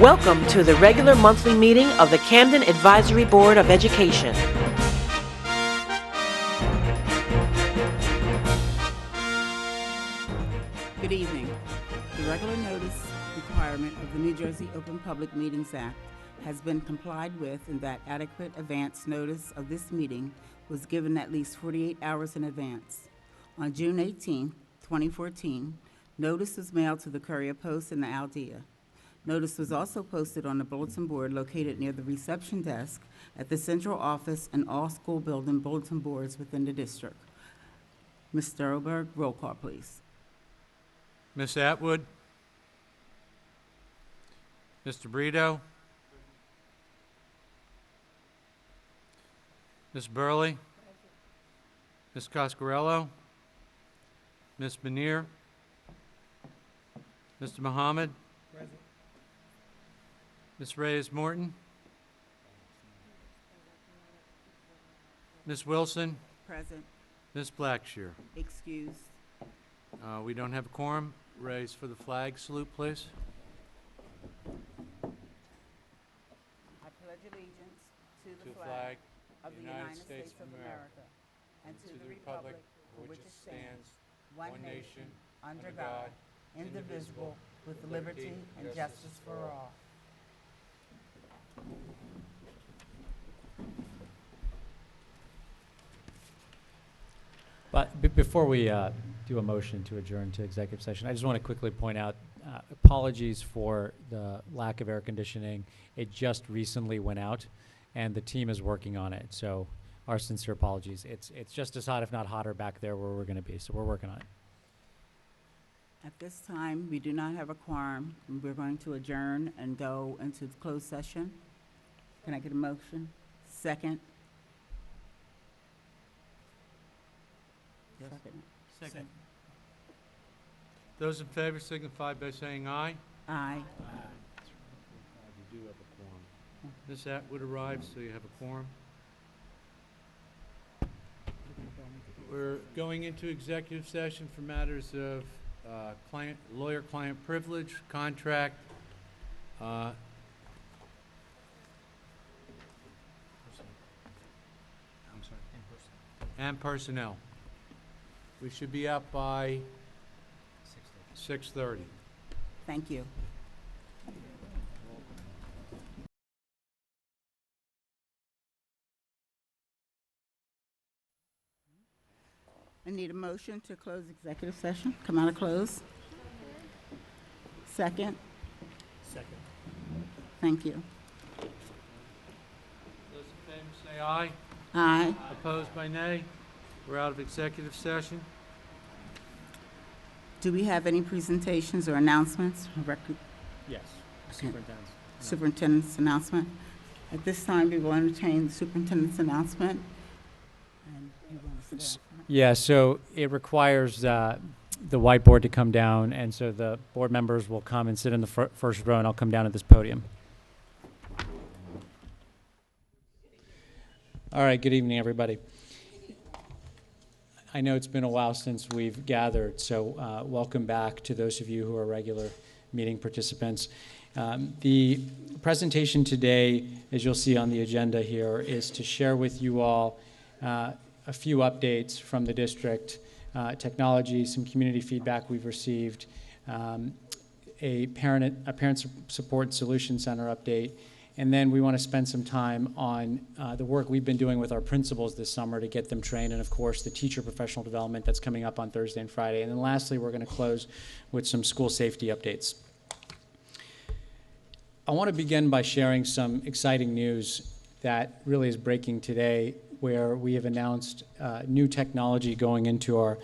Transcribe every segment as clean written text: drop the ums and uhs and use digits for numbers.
Welcome to the regular monthly meeting of the Camden Advisory Board of Education. Good evening. The regular notice requirement of the New Jersey Open Public Meetings Act has been complied with, and that adequate advance notice of this meeting was given at least 48 hours in advance. On June 18, 2014, notice was mailed to the Courier Post and the Aldea. Notice was also posted on the bulletin board located near the reception desk at the central office and all school building bulletin boards within the district. Ms. Thurlberg, roll call, please. Ms. Atwood? Mr. Brito? Ms. Burley? Ms. Coscarello? Ms. Bonnier? Mr. Muhammad? Present. Ms. Reyes-Morton? Ms. Wilson? Present. Ms. Blackshear? Excused. We don't have a quorum. Raise for the flag salute, please. I pledge allegiance to the flag of the United States of America and to the republic for which it stands, one nation, under God, indivisible, with liberty and justice for all. But before we do a motion to adjourn to executive session, I just want to quickly point out, apologies for the lack of air conditioning. It just recently went out, and the team is working on it. So our sincere apologies. It's just as hot, if not hotter, back there where we're going to be. So we're working on it. At this time, we do not have a quorum. We're going to adjourn and go into the closed session. Can I get a motion? Second? Yes. Second. Those in favor signify by saying aye. Aye. You do have a quorum. Ms. Atwood arrives, so you have a quorum. We're going into executive session for matters of lawyer-client privilege, contract, and personnel. We should be out by 6:30. Thank you. I need a motion to close executive session. Come out of close. Second? Second. Thank you. Those in favor say aye. Aye. Opposed by nay. We're out of executive session. Do we have any presentations or announcements? Yes, superintendent. Superintendent's announcement. At this time, we will entertain the superintendent's announcement. And you want to sit down? Yeah, so it requires the whiteboard to come down, and so the board members will come and sit in the first row, and I'll come down at this podium. All right, good evening, everybody. I know it's been a while since we've gathered, so welcome back to those of you who are regular meeting participants. The presentation today, as you'll see on the agenda here, is to share with you all a few updates from the district, technology, some community feedback we've received, a parent support solution center update, and then we want to spend some time on the work we've been doing with our principals this summer to get them trained, and of course the teacher professional development that's coming up on Thursday and Friday. And then lastly, we're going to close with some school safety updates. I want to begin by sharing some exciting news that really is breaking today, where we have announced new technology going into our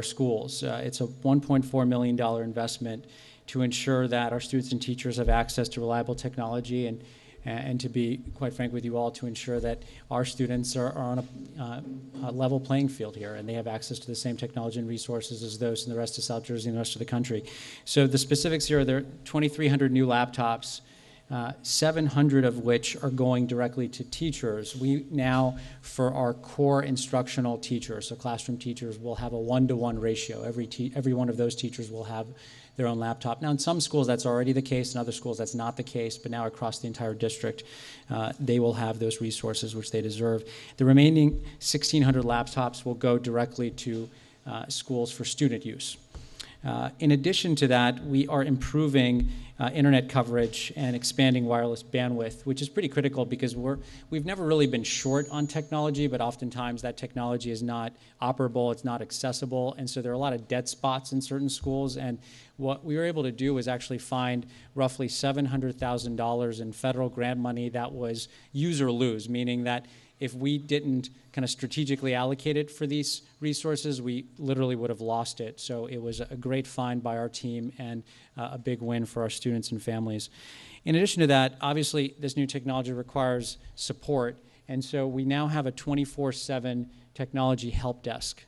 schools. It's a $1.4 million investment to ensure that our students and teachers have access to reliable technology, and to be quite frank with you all, to ensure that our students are on a level playing field here, and they have access to the same technology and resources as those in the rest of South Jersey and the rest of the country. So the specifics here are there are 2,300 new laptops 700 of which are going directly to teachers. We now, for our core instructional teachers, so classroom teachers, will have a 1-to-1 ratio. Every one of those teachers will have their own laptop. Now, in some schools, that's already the case. In other schools, that's not the case. But now across the entire district, they will have those resources which they deserve. The remaining 1,600 laptops will go directly to schools for student use. In addition to that, we are improving internet coverage and expanding wireless bandwidth, which is pretty critical because we've never really been short on technology, but oftentimes that technology is not operable, it's not accessible, and so there are a lot of dead spots in certain schools. And what we were able to do was actually find roughly $700,000 in federal grant money that was use or lose, meaning that if we didn't kind of strategically allocate it for these resources, we literally would have lost it. So it was a great find by our team and a big win for our students and families. In addition to that, obviously, this new technology requires support. And so we now have a 24/7 technology help desk.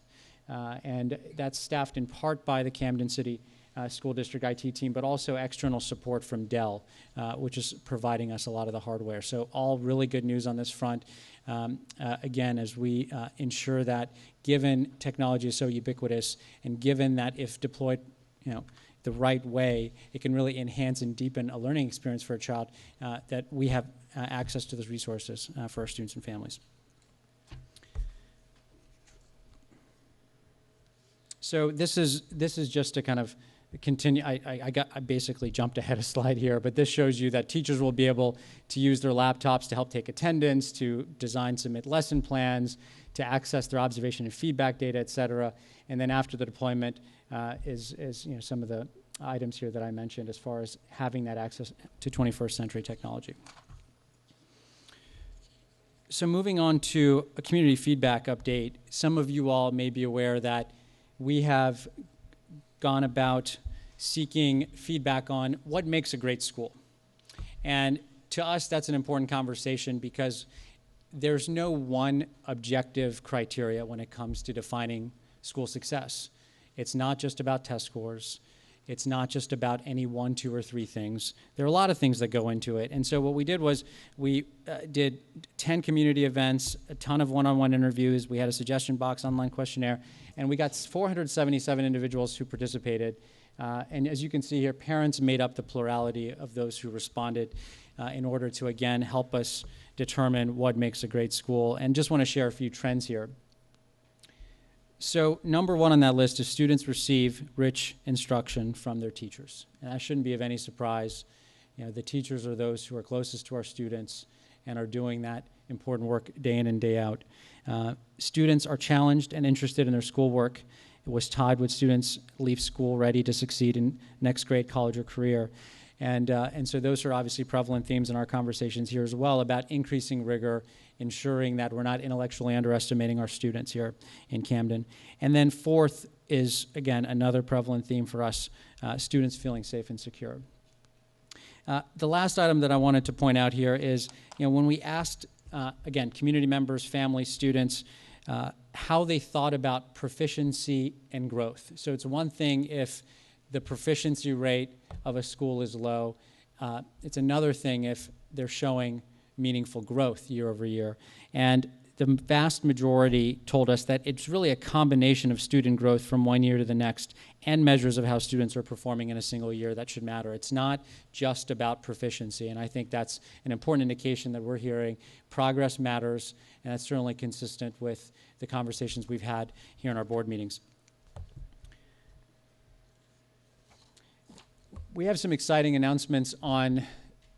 And that's staffed in part by the Camden City School District IT team, but also external support from Dell, which is providing us a lot of the hardware. So all really good news on this front. Again, as we ensure that given technology is so ubiquitous and given that if deployed the right way, it can really enhance and deepen a learning experience for a child, that we have access to those resources for our students and families. So this is just to kind of continue. I basically jumped ahead a slide here, but this shows you that teachers will be able to use their laptops to help take attendance, to design, submit lesson plans, to access their observation and feedback data, et cetera. And then after the deployment is some of the items here that I mentioned as far as having that access to 21st century technology. So moving on to a community feedback update, some of you all may be aware that we have gone about seeking feedback on what makes a great school. And to us, that's an important conversation because there's no one objective criteria when it comes to defining school success. It's not just about test scores. It's not just about any 1, 2, or 3 things. There are a lot of things that go into it. And so what we did was we did 10 community events, a ton of one-on-one interviews. We had a suggestion box, online questionnaire, and we got 477 individuals who participated. And as you can see here, parents made up the plurality of those who responded in order to, again, help us determine what makes a great school. And just want to share a few trends here. So number 1 on that list is students receive rich instruction from their teachers. And that shouldn't be of any surprise. The teachers are those who are closest to our students and are doing that important work day in and day out. Students are challenged and interested in their schoolwork. It was tied with students leave school ready to succeed in next grade, college, or career. And so those are obviously prevalent themes in our conversations here as well about increasing rigor, ensuring that we're not intellectually underestimating our students here in Camden. And then 4th is, again, another prevalent theme for us, students feeling safe and secure. The last item that I wanted to point out here is, when we asked, again, community members, families, students, how they thought about proficiency and growth. So it's one thing if the proficiency rate of a school is low. It's another thing if they're showing meaningful growth year over year. And the vast majority told us that it's really a combination of student growth from one year to the next and measures of how students are performing in a single year that should matter. It's not just about proficiency, and I think that's an important indication that we're hearing progress matters, and that's certainly consistent with the conversations we've had here in our board meetings. We have some exciting announcements on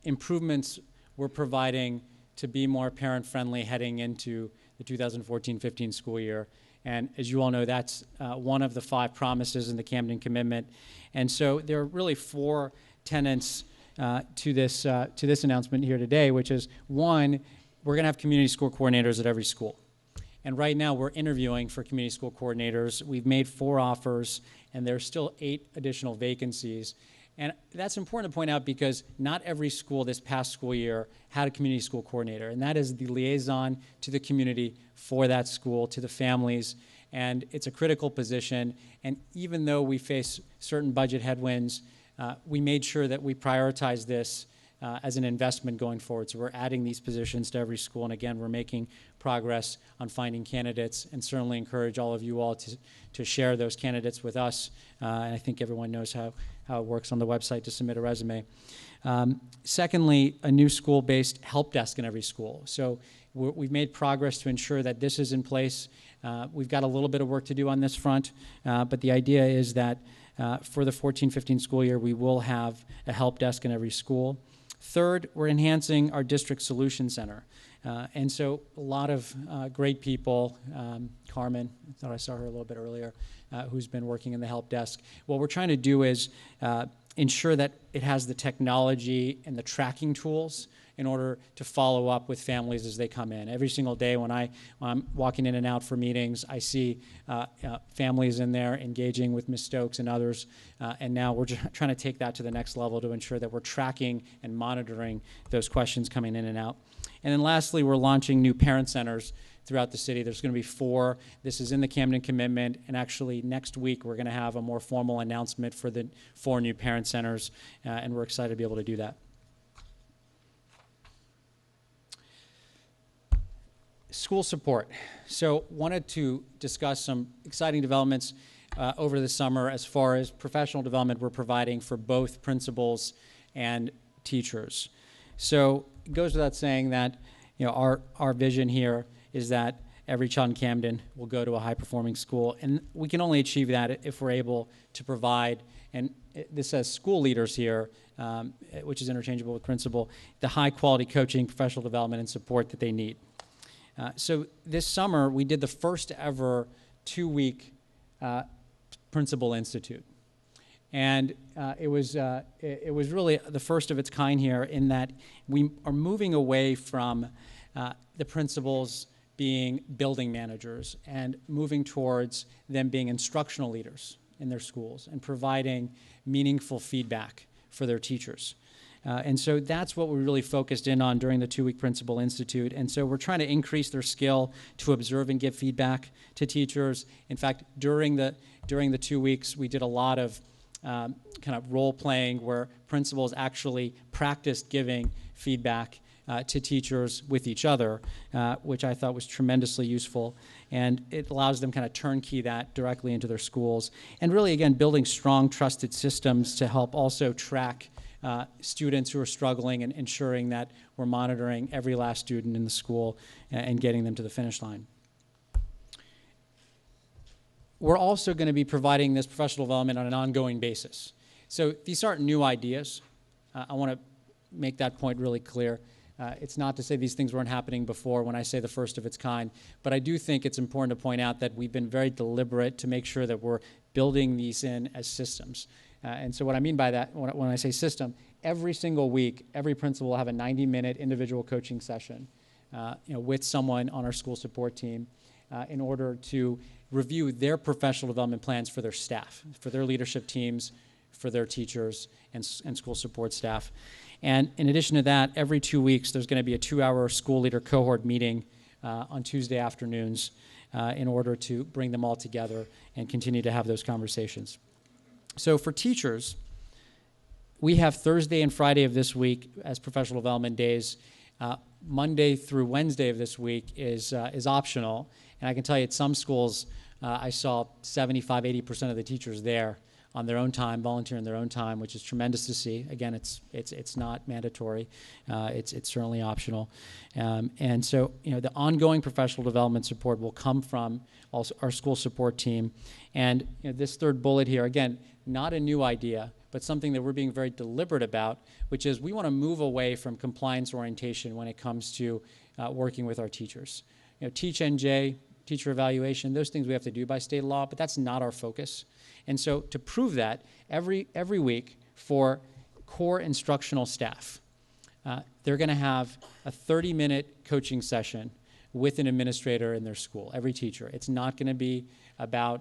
improvements we're providing to be more parent-friendly heading into the 2014-15 school year. And as you all know, that's one of the 5 promises in the Camden Commitment. And so there are really 4 tenets to this announcement here today, which is, 1, we're going to have community school coordinators at every school. And right now we're interviewing for community school coordinators. We've made 4 offers, and there's still 8 additional vacancies. And that's important to point out because not every school this past school year had a community school coordinator, and that is the liaison to the community for that school, to the families, and it's a critical position. And even though we face certain budget headwinds, we made sure that we prioritize this as an investment going forward. So we're adding these positions to every school, and again, we're making progress on finding candidates, and certainly encourage all of you all to share those candidates with us. And I think everyone knows how it works on the website to submit a resume. Secondly, a new school-based help desk in every school. So we've made progress to ensure that this is in place. We've got a little bit of work to do on this front, but the idea is that for the 14-15 school year, we will have a help desk in every school. Third, we're enhancing our district solution center. And so a lot of great people, Carmen, I thought I saw her a little bit earlier, who's been working in the help desk. What we're trying to do is ensure that it has the technology and the tracking tools in order to follow up with families as they come in. Every single day when I'm walking in and out for meetings, I see families in there engaging with Ms. Stokes and others, and now we're trying to take that to the next level to ensure that we're tracking and monitoring those questions coming in and out. And then lastly, we're launching new parent centers throughout the city. There's going to be 4. This is in the Camden commitment, and actually next week we're going to have a more formal announcement for the 4 new parent centers, and we're excited to be able to do that. School support. So wanted to discuss some exciting developments over the summer as far as professional development we're providing for both principals and teachers. So it goes without saying that our vision here is that every child in Camden will go to a high-performing school, and we can only achieve that if we're able to provide, and this says school leaders here, which is interchangeable with principal, the high-quality coaching, professional development, and support that they need. So this summer, we did the first ever 2-week Principal Institute. And it was really the first of its kind here in that we are moving away from the principals being building managers and moving towards them being instructional leaders in their schools and providing meaningful feedback for their teachers. And so that's what we really focused in on during the 2-week Principal Institute. And so we're trying to increase their skill to observe and give feedback to teachers. In fact, during the 2 weeks, we did a lot of kind of role-playing where principals actually practiced giving feedback to teachers with each other, which I thought was tremendously useful. And it allows them kind of turnkey that directly into their schools. And really, again, building strong, trusted systems to help also track students who are struggling and ensuring that we're monitoring every last student in the school and getting them to the finish line. We're also going to be providing this professional development on an ongoing basis. So these aren't new ideas. I want to make that point really clear. It's not to say these things weren't happening before when I say the first of its kind, but I do think it's important to point out that we've been very deliberate to make sure that we're building these in as systems. And so what I mean by that, when I say system, every single week, every principal will have a 90-minute individual coaching session with someone on our school support team in order to review their professional development plans for their staff, for their leadership teams, for their teachers and school support staff. And in addition to that, every 2 weeks, there's going to be a 2-hour school leader cohort meeting on Tuesday afternoons in order to bring them all together and continue to have those conversations. So for teachers, we have Thursday and Friday of this week as professional development days. Monday through Wednesday of this week is optional. And I can tell you at some schools, I saw 75, 80% of the teachers there on their own time, volunteering their own time, which is tremendous to see. Again, it's not mandatory. It's certainly optional. And so, the ongoing professional development support will come from also our school support team. And this third bullet here, again, not a new idea, but something that we're being very deliberate about, which is we want to move away from compliance orientation when it comes to working with our teachers. Teach NJ, teacher evaluation, those things we have to do by state law, but that's not our focus. And so to prove that, every week for core instructional staff, they're going to have a 30-minute coaching session with an administrator in their school, every teacher. It's not going to be about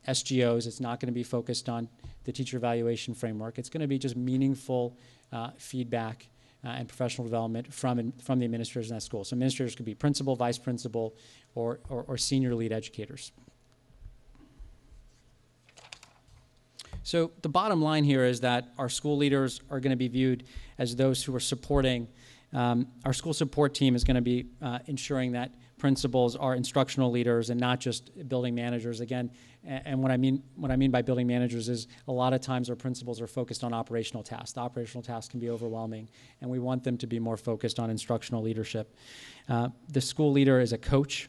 SGOs. It's not going to be focused on the teacher evaluation framework. It's going to be just meaningful feedback and professional development from the administrators in that school. So administrators could be principal, vice principal, or senior lead educators. So the bottom line here is that our school leaders are going to be viewed as those who are supporting. Our school support team is going to be ensuring that principals are instructional leaders and not just building managers. Again, and what I mean by building managers is a lot of times our principals are focused on operational tasks. The operational tasks can be overwhelming, and we want them to be more focused on instructional leadership. The school leader is a coach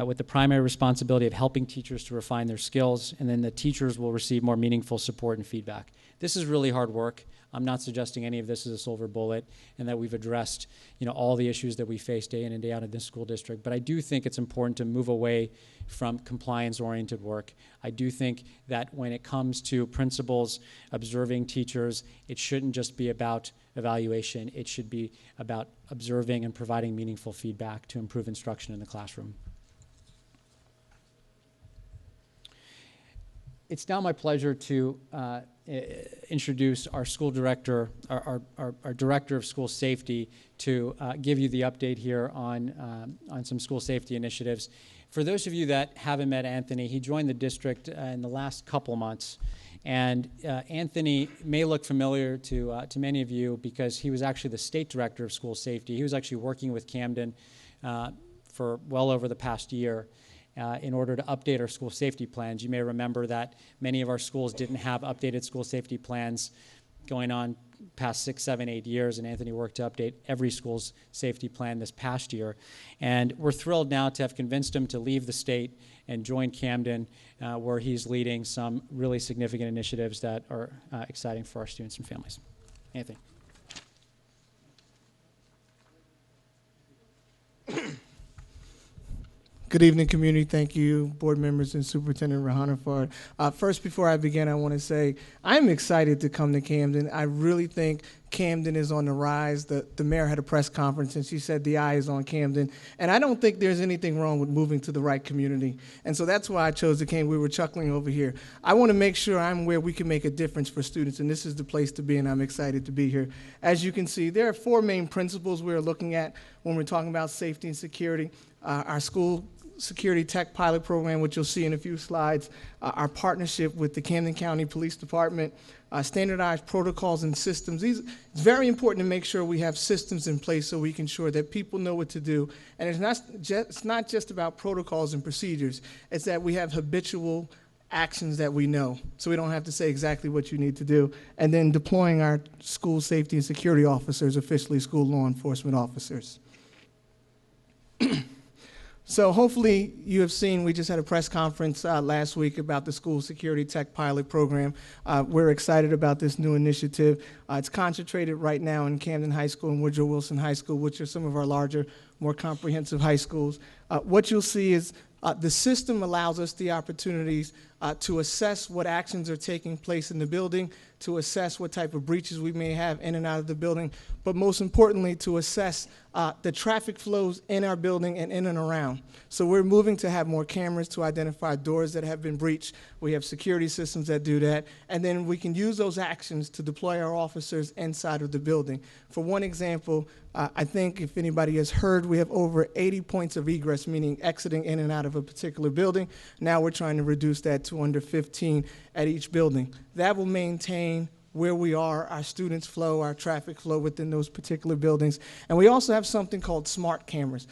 with the primary responsibility of helping teachers to refine their skills, and then the teachers will receive more meaningful support and feedback. This is really hard work. I'm not suggesting any of this is a silver bullet and that we've addressed, all the issues that we face day in and day out in this school district, but I do think it's important to move away from compliance-oriented work. I do think that when it comes to principals observing teachers, it shouldn't just be about evaluation. It should be about observing and providing meaningful feedback to improve instruction in the classroom. It's now my pleasure to introduce our school director, our director of school safety, to give you the update here on some school safety initiatives. For those of you that haven't met Anthony, he joined the district in the last couple months. And Anthony may look familiar to many of you because he was actually the state director of school safety. He was actually working with Camden for well over the past year. In order to update our school safety plans. You may remember that many of our schools didn't have updated school safety plans going on past 6, 7, 8 years, and Anthony worked to update every school's safety plan this past year. And we're thrilled now to have convinced him to leave the state and join Camden, where he's leading some really significant initiatives that are exciting for our students and families. Anthony. Good evening, community. Thank you, board members and Superintendent Rahanafard. First, before I begin, I want to say I'm excited to come to Camden. I really think Camden is on the rise. The mayor had a press conference, and she said the eye is on Camden. And I don't think there's anything wrong with moving to the right community. And so that's why I chose to Camden. We were chuckling over here. I want to make sure I'm where we can make a difference for students, and this is the place to be, and I'm excited to be here. As you can see, there are 4 main principles we're looking at when we're talking about safety and security. Our school security tech pilot program, which you'll see in a few slides, our partnership with the Camden County Police Department, standardized protocols and systems. It's very important to make sure we have systems in place so we can ensure that people know what to do. And it's not just about protocols and procedures. It's that we have habitual actions that we know, so we don't have to say exactly what you need to do. And then deploying our school safety and security officers, officially school law enforcement officers. So hopefully you have seen, we just had a press conference last week about the school security tech pilot program. We're excited about this new initiative. It's concentrated right now in Camden High School and Woodrow Wilson High School, which are some of our larger, more comprehensive high schools. What you'll see is the system allows us the opportunities to assess what actions are taking place in the building, to assess what type of breaches we may have in and out of the building, but most importantly, to assess the traffic flows in our building and in and around. So we're moving to have more cameras to identify doors that have been breached. We have security systems that do that, and then we can use those actions to deploy our officers inside of the building. For one example, I think if anybody has heard, we have over 80 points of egress, meaning exiting in and out of a particular building. Now we're trying to reduce that to under 15 at each building. That will maintain where we are, our students' flow, our traffic flow within those particular buildings. And we also have something called smart cameras.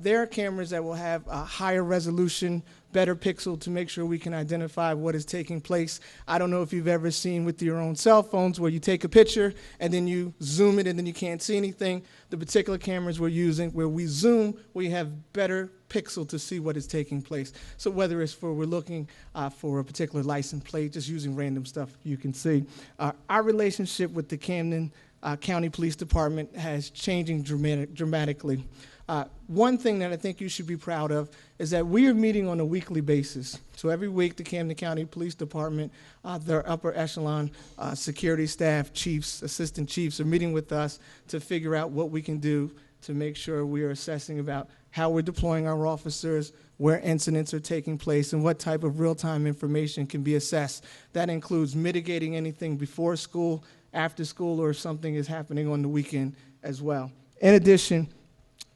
There are cameras that will have a higher resolution, better pixel to make sure we can identify what is taking place. I don't know if you've ever seen with your own cell phones where you take a picture and then you zoom it and then you can't see anything. The particular cameras we're using, where we zoom, we have better pixel to see what is taking place. So whether it's we're looking for a particular license plate, just using random stuff you can see. Our relationship with the Camden County Police Department has changing dramatically. One thing that I think you should be proud of is that we are meeting on a weekly basis. So every week, the Camden County Police Department, their upper echelon security staff, chiefs, assistant chiefs are meeting with us to figure out what we can do to make sure we are assessing about how we're deploying our officers, where incidents are taking place, and what type of real-time information can be assessed. That includes mitigating anything before school, after school, or if something is happening on the weekend as well. In addition,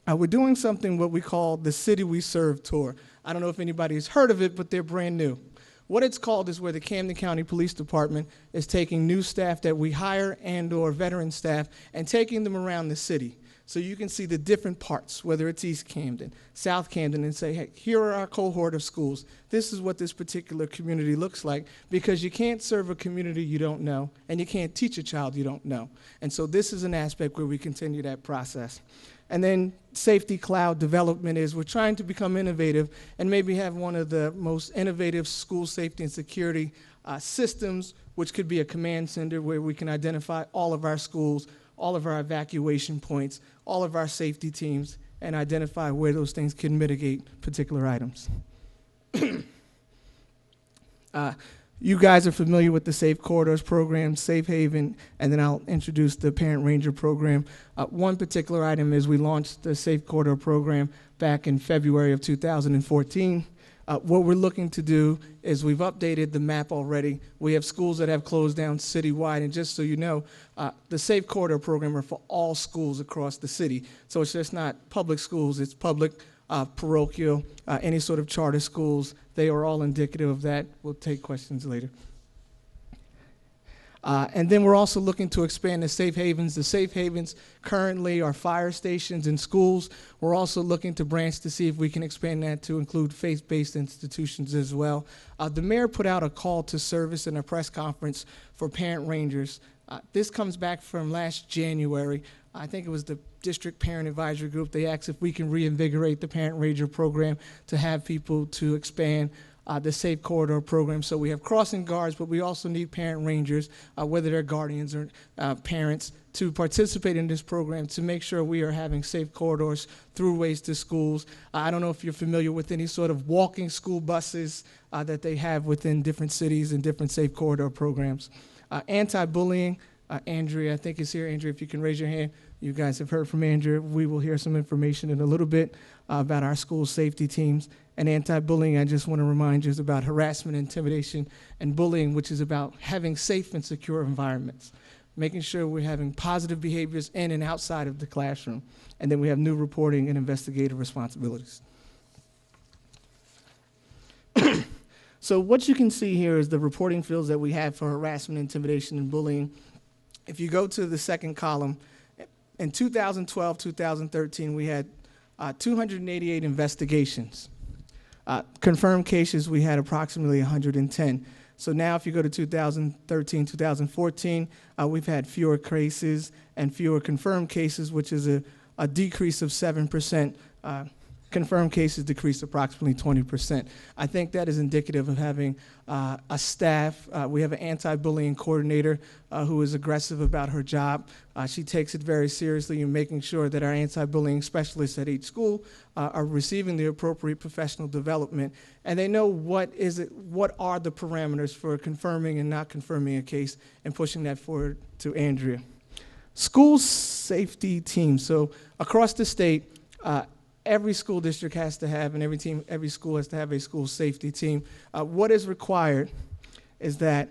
we're doing something what we call the City We Serve tour. I don't know if anybody has heard of it, but they're brand new. What it's called is where the Camden County Police Department is taking new staff that we hire and/or veteran staff and taking them around the city. So you can see the different parts, whether it's East Camden, South Camden, and say, hey, here are our cohort of schools. This is what this particular community looks like, because you can't serve a community you don't know, and you can't teach a child you don't know. And so this is an aspect where we continue that process. And then safety cloud development is we're trying to become innovative and maybe have one of the most innovative school safety and security systems, which could be a command center where we can identify all of our schools, all of our evacuation points, all of our safety teams, and identify where those things can mitigate particular items. You guys are familiar with the Safe Corridors program, Safe Haven, and then I'll introduce the Parent Ranger program. One particular item is we launched the Safe Corridor program back in February of 2014. What we're looking to do is we've updated the map already. We have schools that have closed down citywide, and just so you know, the Safe Corridor program are for all schools across the city. So it's just not public schools, it's public, parochial, any sort of charter schools. They are all indicative of that. We'll take questions later. And then we're also looking to expand the safe havens. The safe havens currently are fire stations and schools. We're also looking to branch to see if we can expand that to include faith-based institutions as well. The mayor put out a call to service in a press conference for parent rangers. This comes back from last January. I think it was the District Parent Advisory Group. They asked if we can reinvigorate the Parent Ranger program to have people to expand the Safe Corridor program. So we have crossing guards, but we also need parent rangers, whether they're guardians or parents, to participate in this program to make sure we are having safe corridors throughways to schools. I don't know if you're familiar with any sort of walking school buses that they have within different cities and different safe corridor programs. Anti-bullying, Andrea, I think is here. Andrea, if you can raise your hand. You guys have heard from Andrea. We will hear some information in a little bit about our school safety teams. And anti-bullying, I just want to remind you, is about harassment, intimidation, and bullying, which is about having safe and secure environments, making sure we're having positive behaviors in and outside of the classroom. And then we have new reporting and investigative responsibilities. So what you can see here is the reporting fields that we have for harassment, intimidation, and bullying. If you go to the second column, in 2012, 2013, we had 288 investigations. Confirmed cases, we had approximately 110. So now if you go to 2013, 2014, we've had fewer cases and fewer confirmed cases, which is a decrease of 7%. Confirmed cases decreased approximately 20%. I think that is indicative of having a staff. We have an anti-bullying coordinator who is aggressive about her job. She takes it very seriously in making sure that our anti-bullying specialists at each school are receiving the appropriate professional development, and they know what are the parameters for confirming and not confirming a case, and pushing that forward to Andrea. School safety teams. So across the state, every school district has to have, and every school has to have a school safety team. What is required is that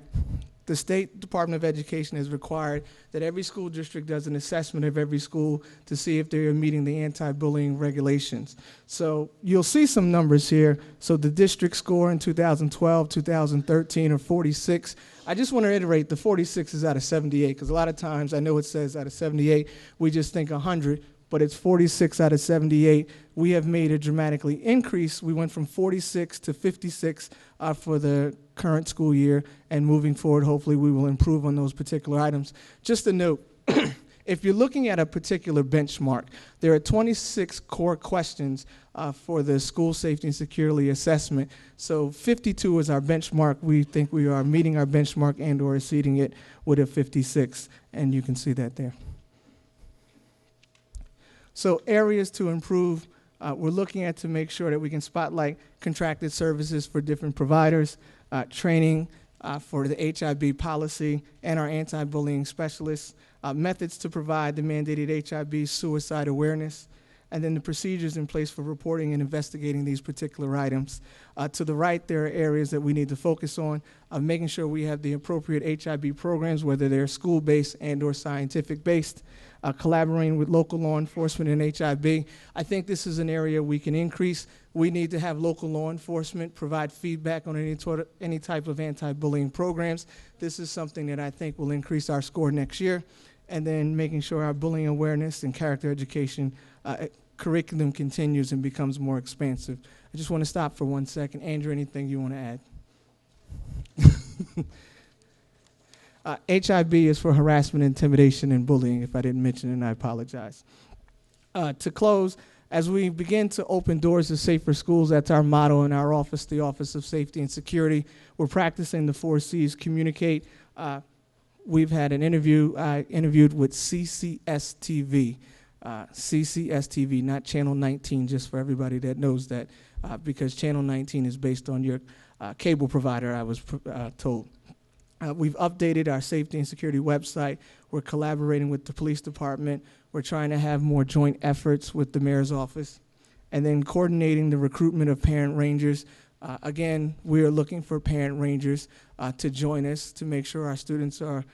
the State Department of Education has required that every school district does an assessment of every school to see if they are meeting the anti-bullying regulations. So you'll see some numbers here. So the district score in 2012, 2013 are 46. I just want to reiterate the 46 is out of 78, because a lot of times, I know it says out of 78, we just think 100, but it's 46 out of 78. We have made a dramatically increase. We went from 46 to 56 for the current school year, and moving forward, hopefully we will improve on those particular items. Just a note, if you're looking at a particular benchmark, there are 26 core questions for the school safety and security assessment. So 52 is our benchmark. We think we are meeting our benchmark and or exceeding it with a 56, and you can see that there. So areas to improve, we're looking at to make sure that we can spotlight contracted services for different providers, training for the HIB policy and our anti-bullying specialists, methods to provide the mandated HIB suicide awareness, and then the procedures in place for reporting and investigating these particular items. To the right, there are areas that we need to focus on, making sure we have the appropriate HIB programs, whether they're school-based and or scientific-based. collaborating with local law enforcement and HIB. I think this is an area we can increase. We need to have local law enforcement provide feedback on any type of anti-bullying programs. This is something that I think will increase our score next year. And then making sure our bullying awareness and character education curriculum continues and becomes more expansive. I just want to stop for 1 second. Andrew, anything you want to add? HIB is for harassment, intimidation, and bullying. If I didn't mention it, I apologize. To close, as we begin to open doors to safer schools, that's our motto in our office, the Office of Safety and Security. We're practicing the 4 C's: communicate. We've had an interview. I interviewed with CCSD-TV. CCSD-TV, not Channel 19, just for everybody that knows that, because Channel 19 is based on your cable provider, I was told. We've updated our safety and security website. We're collaborating with the police department. We're trying to have more joint efforts with the mayor's office. And then coordinating the recruitment of parent rangers. Again, we are looking for parent rangers to join us to make sure our students are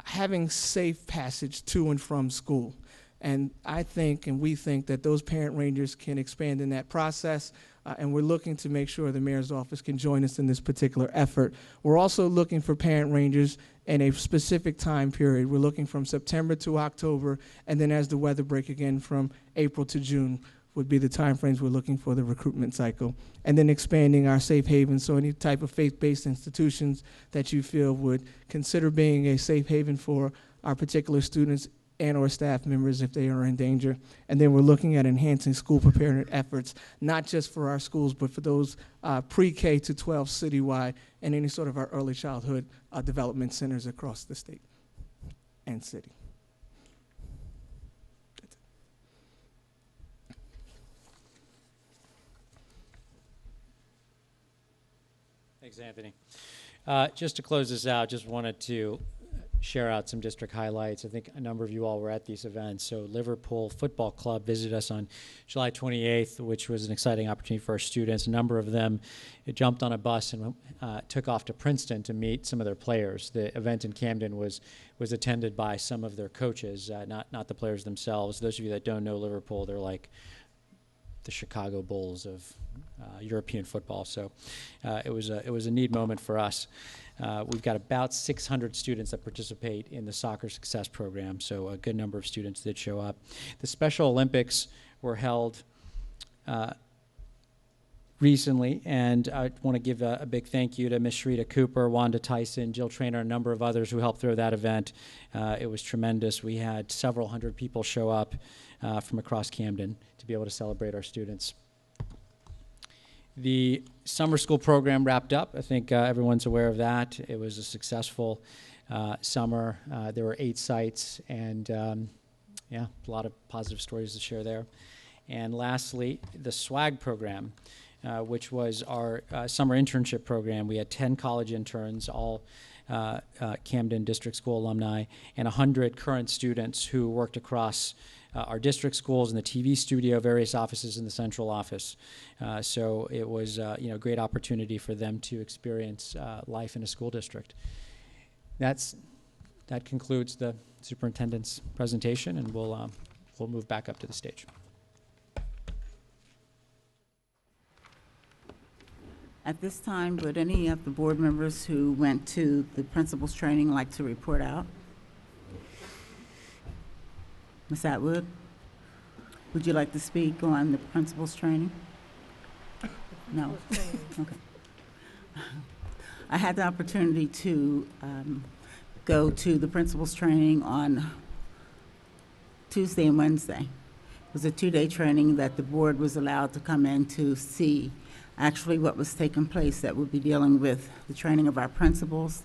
having safe passage to and from school. And I think, and we think, that those parent rangers can expand in that process, and we're looking to make sure the mayor's office can join us in this particular effort. We're also looking for parent rangers in a specific time period. We're looking from September to October, and then as the weather break again from April to June would be the time frames we're looking for the recruitment cycle. And then expanding our safe haven, so any type of faith-based institutions that you feel would consider being a safe haven for our particular students and or staff members if they are in danger. And then we're looking at enhancing school preparedness efforts, not just for our schools, but for those pre-K to 12 citywide and any sort of our early childhood development centers across the state and city. Thanks, Anthony. Just to close this out, just wanted to share out some district highlights. I think a number of you all were at these events. So Liverpool Football Club visited us on July 28th, which was an exciting opportunity for our students. A number of them jumped on a bus and took off to Princeton to meet some of their players. The event in Camden was attended by some of their coaches, not the players themselves. Those of you that don't know Liverpool, they're like the Chicago Bulls of European football. So it was a neat moment for us. We've got about 600 students that participate in the Soccer Success Program, so a good number of students did show up. The Special Olympics were held recently, and I want to give a big thank you to Ms. Sharita Cooper, Wanda Tyson, Jill Traynor, and a number of others who helped throw that event. It was tremendous. We had several hundred people show up from across Camden to be able to celebrate our students. The summer school program wrapped up. I think everyone's aware of that. It was a successful summer. There were 8 sites, and yeah, a lot of positive stories to share there. And lastly, the SWAG program, which was our summer internship program. We had 10 college interns, all Camden District School alumni, and 100 current students who worked across our district schools in the TV studio, various offices in the central office. So it was a great opportunity for them to experience life in a school district. That concludes the superintendent's presentation, and we'll move back up to the stage. At this time, would any of the board members who went to the principal's training like to report out? Ms. Atwood, would you like to speak on the principal's training? No? Okay. I had the opportunity to go to the principal's training on Tuesday and Wednesday. It was a 2-day training that the board was allowed to come in to see actually what was taking place, that would be dealing with the training of our principals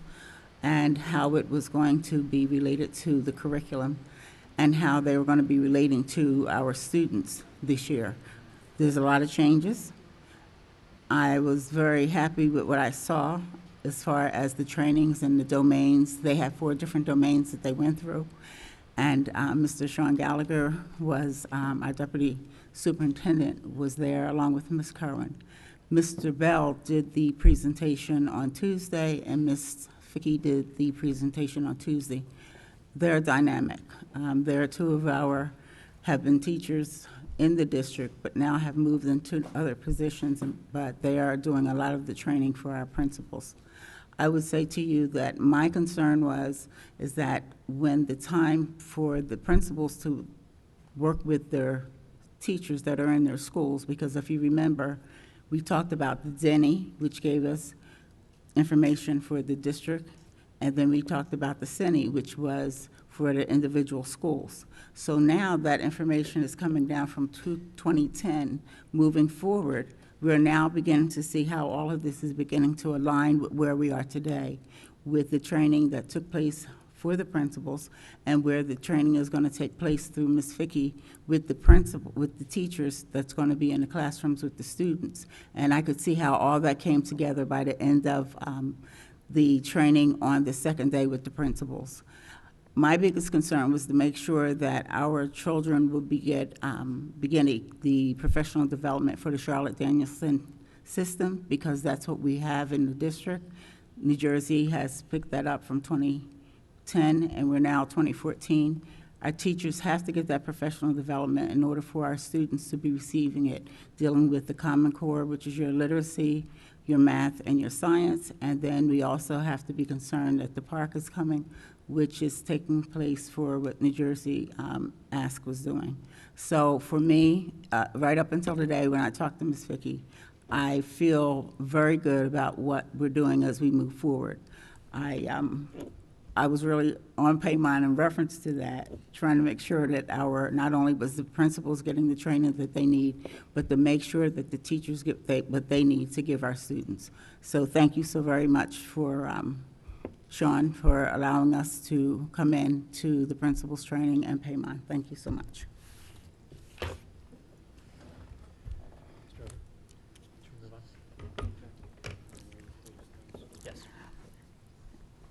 and how it was going to be related to the curriculum and how they were going to be relating to our students this year. There's a lot of changes. I was very happy with what I saw as far as the trainings and the domains. They had 4 different domains that they went through. And Mr. Sean Gallagher was, our deputy superintendent, was there along with Ms. Kerwin. Mr. Bell did the presentation on Tuesday, and Ms. Fickey did the presentation on Tuesday. they're dynamic. There are two of our have been teachers in the district, but now have moved into other positions, but they are doing a lot of the training for our principals. I would say to you that my concern is that when the time for the principals to work with their teachers that are in their schools, because if you remember, we talked about the Denny, which gave us information for the district, and then we talked about the CINI, which was for the individual schools. So now that information is coming down from 2010, moving forward, we're now beginning to see how all of this is beginning to align with where we are today, with the training that took place for the principals, and where the training is going to take place through Ms. Fickey with the principal, with the teachers that's going to be in the classrooms with the students. And I could see how all that came together by the end of the training on the second day with the principals. My biggest concern was to make sure that our children will beginning the professional development for the Charlotte Danielson system, because that's what we have in the district. New Jersey has picked that up from 2010, and we're now 2014. Our teachers have to get that professional development in order for our students to be receiving it, dealing with the Common Core, which is your literacy, your math, and your science. And then we also have to be concerned that the park is coming, which is taking place for what New Jersey Ask was doing. So for me, right up until today, when I talked to Ms. Fickey, I feel very good about what we're doing as we move forward. I was really on Paymon in reference to that, trying to make sure that not only was the principals getting the training that they need, but to make sure that the teachers get what they need to give our students. So thank you so very much for Sean, for allowing us to come in to the principals training and Paymon. Thank you so much.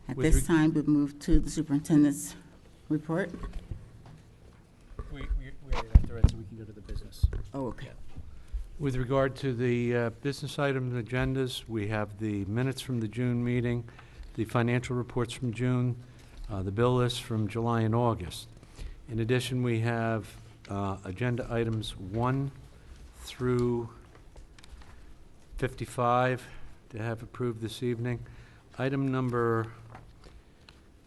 At this time, we move to the superintendent's report. We already went through it, so we can go to the business. Oh, okay. With regard to the business items and agendas, we have the minutes from the June meeting, the financial reports from June, the bill list from July and August. In addition, we have agenda items 1 through 55 to have approved this evening. Item number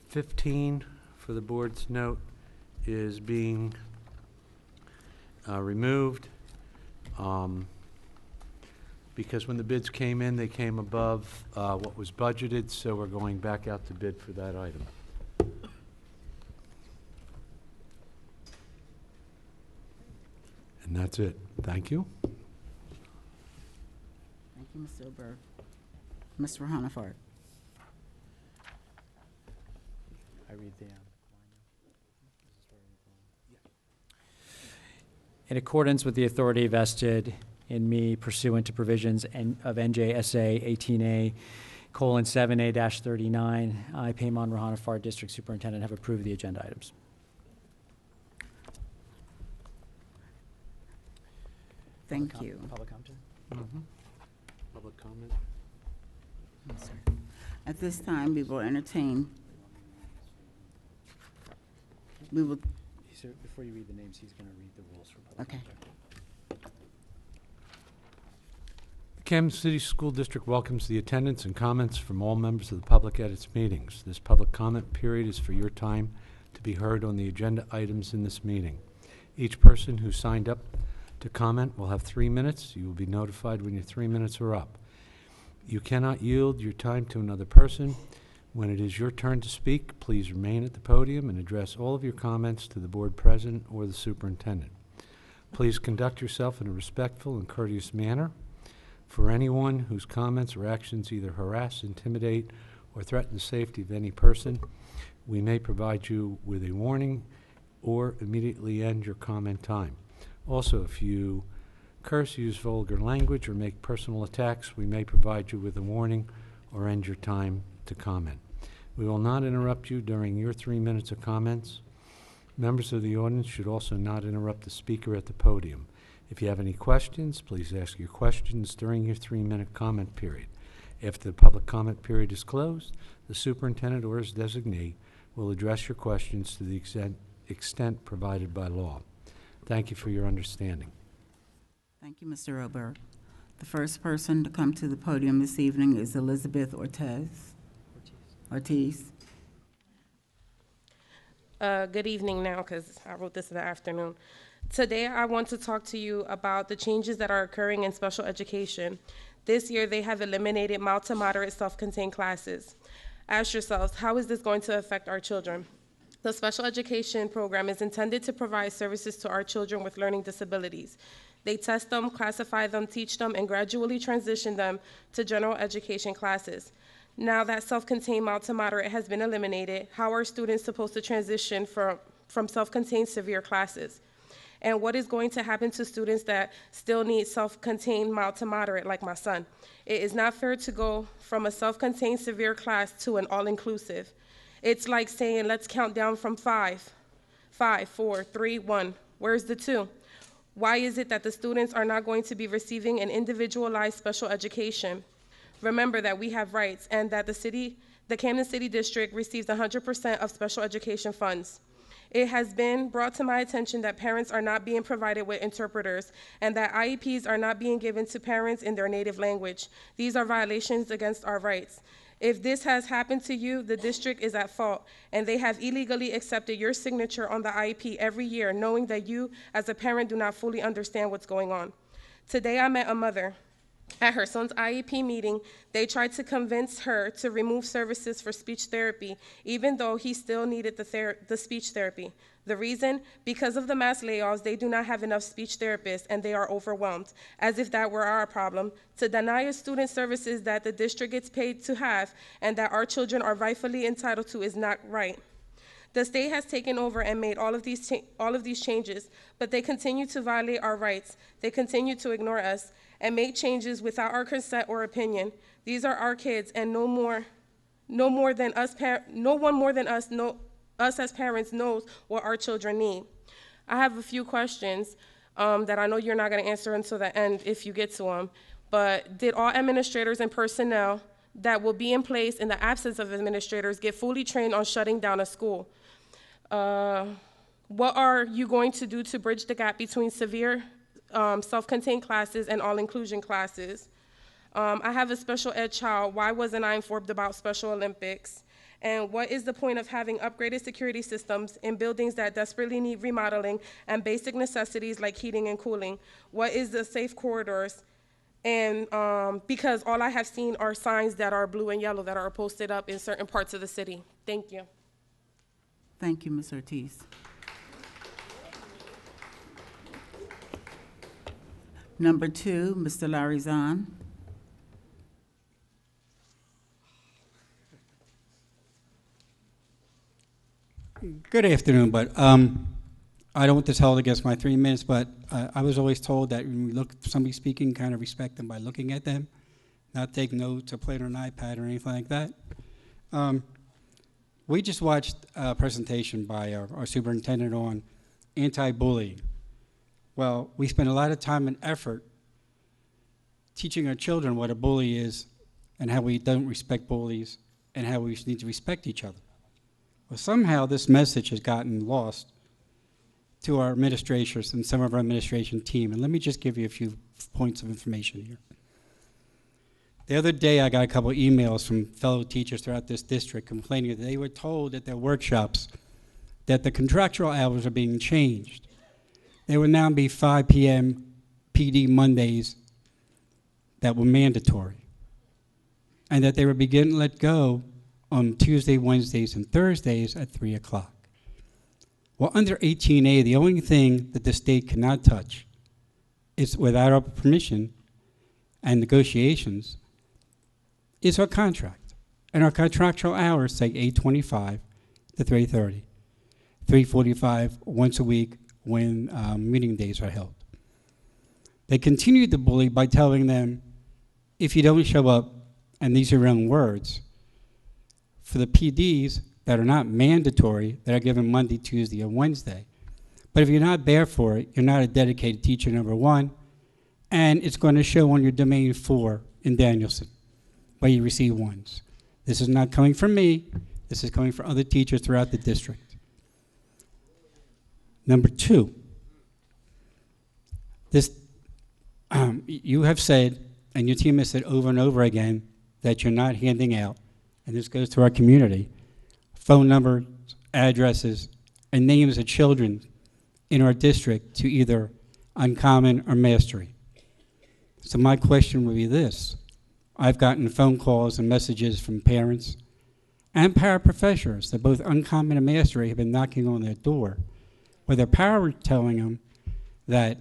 15 for the board's note is being removed because when the bids came in, they came above what was budgeted, so we're going back out to bid for that item. And that's it. Thank you. Thank you, Mr. Oberg. Mr. Hannaford. I read the In accordance with the authority vested in me pursuant to provisions of NJSA 18A:7A-39, I, Paymon Rohanafar, District Superintendent, have approved the agenda items. Thank you. Public comment? Public comment? Yes, sir. At this time, we will entertain. We will. Before you read the names, he's going to read the rules for public Okay. comment. The Camden City School District welcomes the attendance and comments from all members of the public at its meetings. This public comment period is for your time to be heard on the agenda items in this meeting. Each person who signed up to comment will have 3 minutes. You will be notified when your 3 minutes are up. You cannot yield your time to another person. When it is your turn to speak, please remain at the podium and address all of your comments to the board president or the superintendent. Please conduct yourself in a respectful and courteous manner. For anyone whose comments or actions either harass, intimidate, or threaten the safety of any person, we may provide you with a warning or immediately end your comment time. Also, if you curse, use vulgar language, or make personal attacks, we may provide you with a warning or end your time to comment. We will not interrupt you during your 3 minutes of comments. Members of the audience should also not interrupt the speaker at the podium. If you have any questions, please ask your questions during your 3-minute comment period. After the public comment period is closed, the superintendent or his designee will address your questions to the extent provided by law. Thank you for your understanding. Thank you, Mr. Oberg. The first person to come to the podium this evening is Elizabeth Ortiz. Good evening now, because I wrote this in the afternoon. Today, I want to talk to you about the changes that are occurring in special education. This year, they have eliminated mild to moderate self-contained classes. Ask yourselves, how is this going to affect our children? The special education program is intended to provide services to our children with learning disabilities. They test them, classify them, teach them, and gradually transition them to general education classes. Now that self-contained mild to moderate has been eliminated, how are students supposed to transition from self-contained severe classes? And what is going to happen to students that still need self-contained mild to moderate, like my son? It is not fair to go from a self-contained severe class to an all-inclusive. It's like saying, let's count down from 5. 5, 4, 3, 1. Where's the 2? Why is it that the students are not going to be receiving an individualized special education? Remember that we have rights and that the Camden City District receives 100% of special education funds. It has been brought to my attention that parents are not being provided with interpreters and that IEPs are not being given to parents in their native language. These are violations against our rights. If this has happened to you, the district is at fault, and they have illegally accepted your signature on the IEP every year, knowing that you, as a parent, do not fully understand what's going on. Today, I met a mother. At her son's IEP meeting, they tried to convince her to remove services for speech therapy, even though he still needed the speech therapy. The reason? Because of the mass layoffs, they do not have enough speech therapists, and they are overwhelmed, as if that were our problem. To deny a student services that the district gets paid to have and that our children are rightfully entitled to is not right. The state has taken over and made all of these changes, but they continue to violate our rights. They continue to ignore us and make changes without our consent or opinion. These are our kids, and no one more than us as parents knows what our children need. I have a few questions that I know you're not going to answer until the end if you get to them, but did all administrators and personnel that will be in place in the absence of administrators get fully trained on shutting down a school? What are you going to do to bridge the gap between severe self-contained classes and all-inclusion classes? I have a special ed child. Why wasn't I informed about Special Olympics? And what is the point of having upgraded security systems in buildings that desperately need remodeling and basic necessities like heating and cooling? What is the safe corridors? And because all I have seen are signs that are blue and yellow that are posted up in certain parts of the city. Thank you. Thank you, Ms. Ortiz. Number 2, Mr. Larizan. Good afternoon, but I don't want this held against my 3 minutes, but I was always told that when we look at somebody speaking, kind of respect them by looking at them, not take notes or play it on an iPad or anything like that. We just watched a presentation by our superintendent on anti-bullying. Well, we spend a lot of time and effort teaching our children what a bully is and how we don't respect bullies and how we need to respect each other. Well, somehow this message has gotten lost to our administrators and some of our administration team. And let me just give you a few points of information here. The other day, I got a couple emails from fellow teachers throughout this district complaining that they were told at their workshops that the contractual hours are being changed. There will now be 5 p.m. PD Mondays that were mandatory, and that they were beginning to let go on Tuesday, Wednesdays, and Thursdays at 3 o'clock. Well, under 18A, the only thing that the state cannot touch is, without our permission and negotiations, is our contract. And our contractual hours say 8:25 to 3:30, 3:45 once a week when meeting days are held. They continued to bully by telling them, if you don't show up, and these are your own words, for the PDs that are not mandatory, that are given Monday, Tuesday, and Wednesday. But if you're not there for it, you're not a dedicated teacher, number one, and it's going to show on your domain 4 in Danielson, where you receive ones. This is not coming from me. This is coming from other teachers throughout the district. Number two, this, you have said, and your team has said over and over again, that you're not handing out, and this goes to our community, phone numbers, addresses, and names of children in our district to either Uncommon or Mastery. So my question would be this. I've gotten phone calls and messages from parents and paraprofessionals that both Uncommon and Mastery have been knocking on their door, where their para are telling them that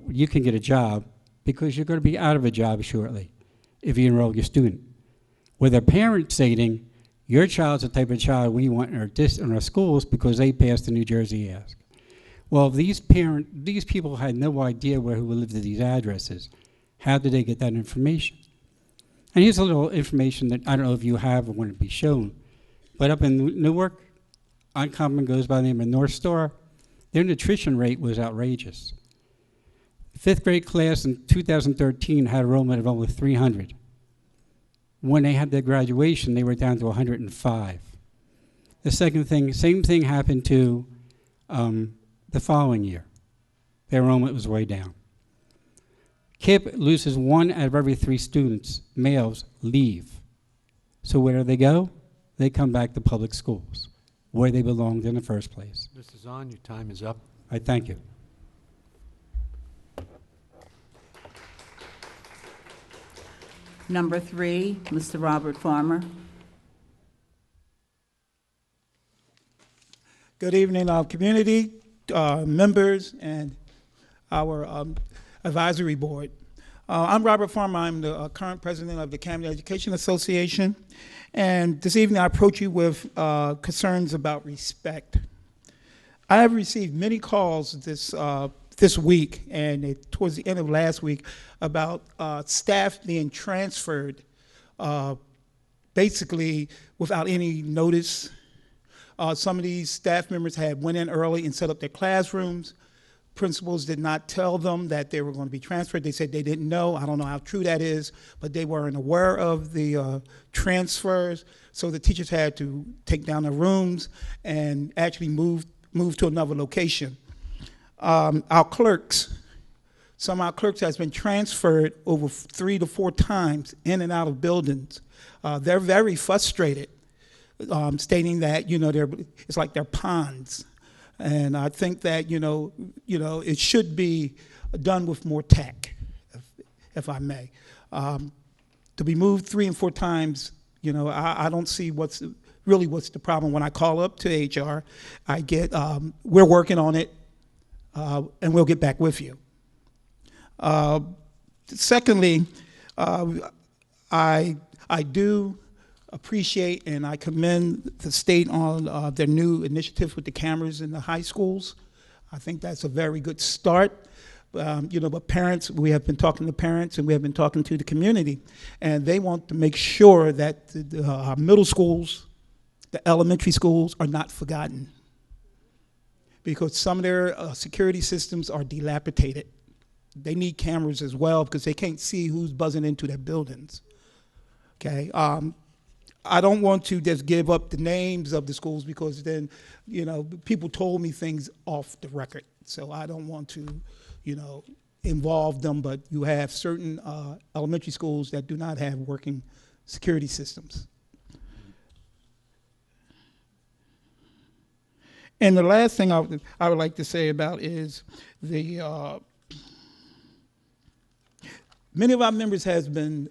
you can get a job because you're going to be out of a job shortly if you enroll your student. Where their parents stating, your child's the type of child we want in our schools because they passed the New Jersey Ask. Well, these people had no idea who lived at these addresses. How did they get that information? And here's a little information that I don't know if you have or want to be shown. But up in Newark, Uncommon goes by the name of North Star. Their nutrition rate was outrageous. The fifth grade class in 2013 had enrollment of only 300. When they had their graduation, they were down to 105. The second thing, same thing happened to the following year. Their enrollment was way down. KIPP loses 1 out of every 3 students, males, leave. So where do they go? They come back to public schools, where they belonged in the first place. Mr. Zahn, your time is up. I thank you. Number 3, Mr. Robert Farmer. Good evening, our community, members, and our advisory board. I'm Robert Farmer. I'm the current president of the Camden Education Association. And this evening I approach you with concerns about respect. I have received many calls this week and towards the end of last week about staff being transferred basically without any notice. Some of these staff members had went in early and set up their classrooms. Principals did not tell them that they were going to be transferred. They said they didn't know. I don't know how true that is, but they weren't aware of the transfers. So the teachers had to take down their rooms and actually move to another location. Our clerks, some of our clerks has been transferred over 3 to 4 times in and out of buildings. They're very frustrated, stating that, it's like they're pawns. And I think that, it should be done with more tact, if I may. To be moved 3 and 4 times, I don't see what's the problem. When I call up to HR, I get, we're working on it, and we'll get back with you. Secondly, I do appreciate and I commend the state on their new initiative with the cameras in the high schools. I think that's a very good start. But parents, we have been talking to parents and we have been talking to the community, and they want to make sure that the middle schools, the elementary schools are not forgotten, because some of their security systems are dilapidated. They need cameras as well because they can't see who's buzzing into their buildings. Okay. I don't want to just give up the names of the schools because then, people told me things off the record. So I don't want to, involve them, but you have certain elementary schools that do not have working security systems. And the last thing I would like to say about is the many of our members has been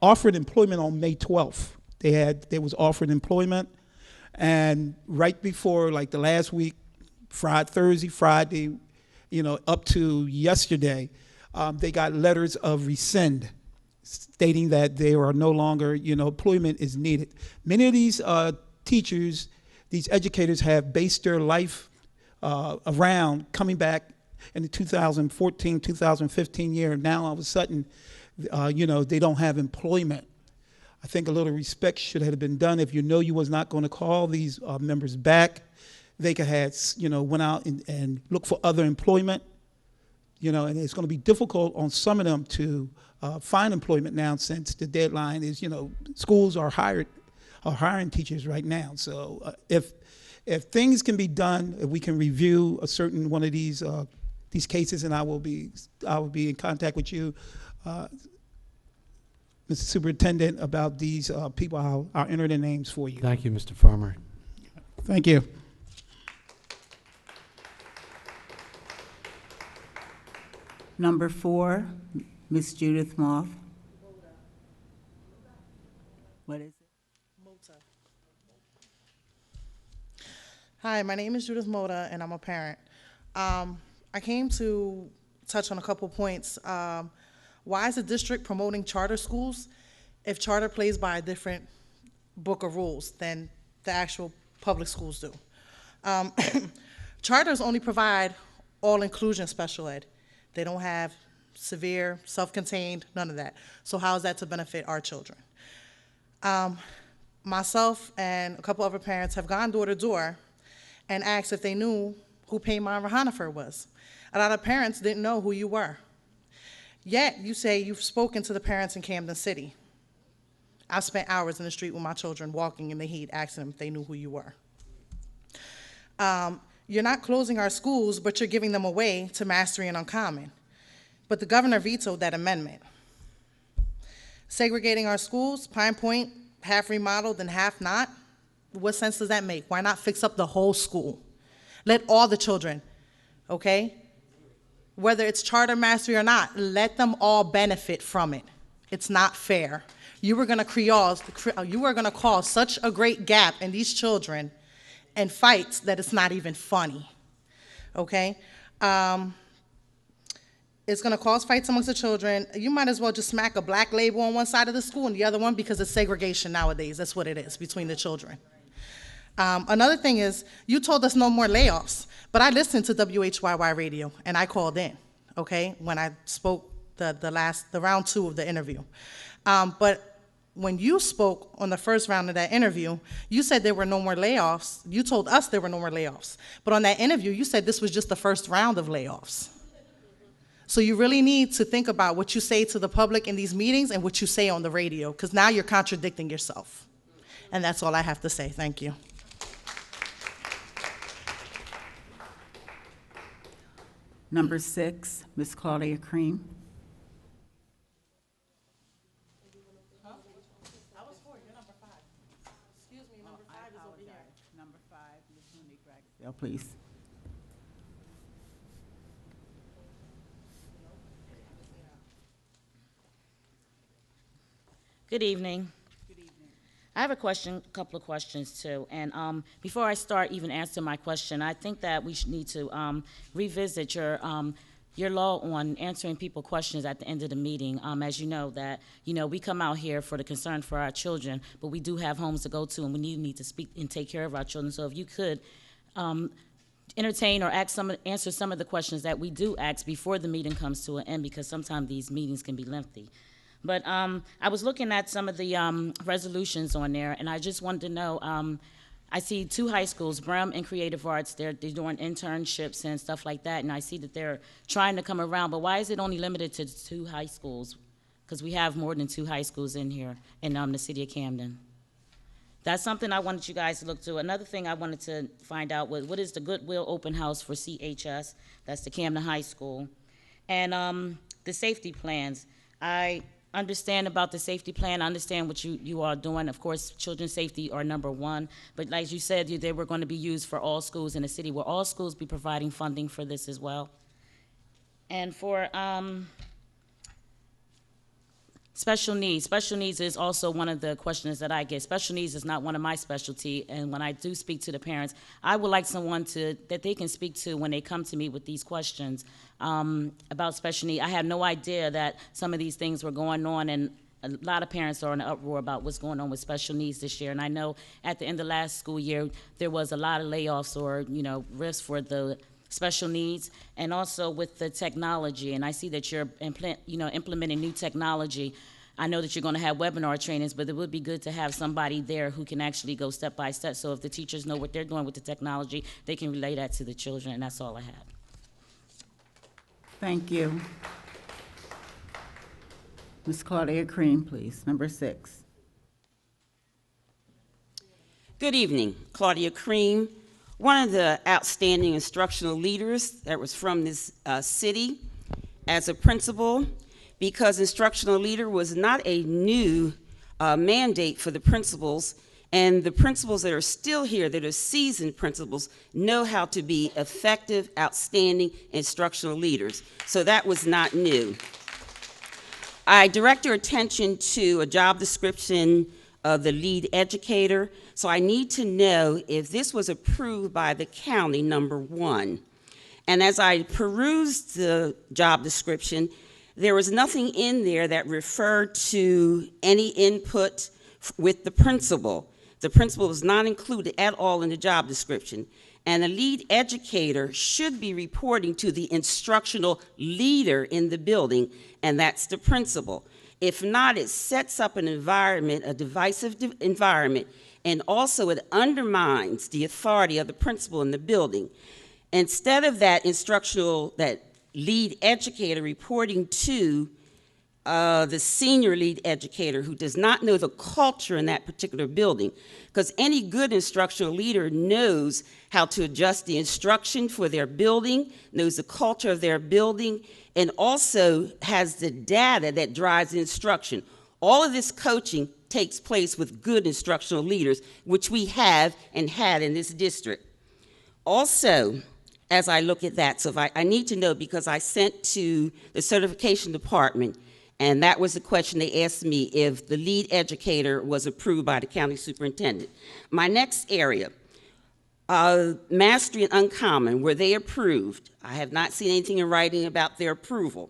offered employment on May 12th. They was offered employment, and right before, like the last week, Thursday, Friday, up to yesterday, they got letters of rescind stating that they are no longer, employment is needed. Many of these teachers, these educators have based their life around coming back in the 2014, 2015 year. Now all of a sudden, they don't have employment. I think a little respect should have been done. If you was not going to call these members back, they could have, went out and looked for other employment, and it's going to be difficult on some of them to find employment now, since the deadline is, schools are are hiring teachers right now. So if things can be done, if we can review a certain one of these cases, and I will be in contact with you, Mr. Superintendent, about these people. I'll enter their names for you. Thank you, Mr. Farmer. Thank you. Number 4, Ms. Judith Moth. What is it? Hi, my name is Judith Moda, and I'm a parent. I came to touch on a couple points. Why is the district promoting charter schools if charter plays by a different book of rules than the actual public schools do? Charters only provide all-inclusion special ed. They don't have severe, self-contained, none of that. So how is that to benefit our children? Myself and a couple other parents have gone door to door and asked if they knew who Payman Rahanifer was. A lot of parents didn't know who you were. Yet, you say you've spoken to the parents in Camden City. I've spent hours in the street with my children walking in the heat asking them if they knew who you were. You're not closing our schools, but you're giving them away to Mastery and Uncommon. But the governor vetoed that amendment. Segregating our schools, Pine Point, half remodeled and half not, what sense does that make? Why not fix up the whole school? Let all the children, okay? Whether it's charter mastery or not, let them all benefit from it. It's not fair. You were gonna cause such a great gap in these children and fights that it's not even funny, okay? It's gonna cause fights amongst the children. You might as well just smack a black label on one side of the school and the other one, because it's segregation nowadays. That's what it is between the children. Another thing is, you told us no more layoffs, but I listened to WHYY radio and I called in, okay, when I spoke the round 2 of the interview. But when you spoke on the first round of that interview, you said there were no more layoffs. You told us there were no more layoffs. But on that interview, you said this was just the first round of layoffs. So you really need to think about what you say to the public in these meetings and what you say on the radio, because now you're contradicting yourself. And that's all I have to say. Thank you. Number 6, Ms. Claudia Cream. I was 4, you're number 5. Excuse me, number 5 is over here. Number 5, Ms. Monique Ragsdale, please. Good evening. I have a couple of questions too. And before I start even answering my question, I think that we need to revisit your law on answering people questions at the end of the meeting. As you know, we come out here for the concern for our children, but we do have homes to go to, and we need to speak and take care of our children. So if you could entertain or answer some of the questions that we do ask before the meeting comes to an end, because sometimes these meetings can be lengthy. But I was looking at some of the resolutions on there, and I just wanted to know, I see 2 high schools, Brum and Creative Arts, they're doing internships and stuff like that, and I see that they're trying to come around, but why is it only limited to 2 high schools? Because we have more than 2 high schools in here in the city of Camden. That's something I wanted you guys to look to. Another thing I wanted to find out was, what is the Goodwill Open House for CHS? That's the Camden High School. And the safety plans. I understand about the safety plan. I understand what you are doing. Of course, children's safety are number 1. But like you said, they were going to be used for all schools in the city. Will all schools be providing funding for this as well? And for special needs. Special needs is also one of the questions that I get. Special needs is not one of my specialty, and when I do speak to the parents, I would like someone that they can speak to when they come to me with these questions about special needs. I had no idea that some of these things were going on, and a lot of parents are in an uproar about what's going on with special needs this year. And I know at the end of last school year, there was a lot of layoffs or risks for the special needs, and also with the technology. And I see that you're implementing new technology. I know that you're going to have webinar trainings, but it would be good to have somebody there who can actually go step by step. So if the teachers know what they're doing with the technology, they can relay that to the children. And that's all I have. Thank you. Ms. Claudia Cream, please, number 6. Good evening, Claudia Cream, one of the outstanding instructional leaders that was from this city as a principal, because instructional leader was not a new mandate for the principals, and the principals that are still here, that are seasoned principals, know how to be effective, outstanding instructional leaders. So that was not new. I direct your attention to a job description of the lead educator. So I need to know if this was approved by the county, number one. And as I perused the job description, there was nothing in there that referred to any input with the principal. The principal was not included at all in the job description. And a lead educator should be reporting to the instructional leader in the building, and that's the principal. If not, it sets up an environment, a divisive environment, and also it undermines the authority of the principal in the building. Instead of that lead educator reporting to the senior lead educator who does not know the culture in that particular building, because any good instructional leader knows how to adjust the instruction for their building, knows the culture of their building, and also has the data that drives the instruction. All of this coaching takes place with good instructional leaders, which we have and had in this district. Also, as I look at that, so if I need to know, because I sent to the certification department, and that was the question they asked me, if the lead educator was approved by the county superintendent. My next area, Mastery and Uncommon, were they approved? I have not seen anything in writing about their approval.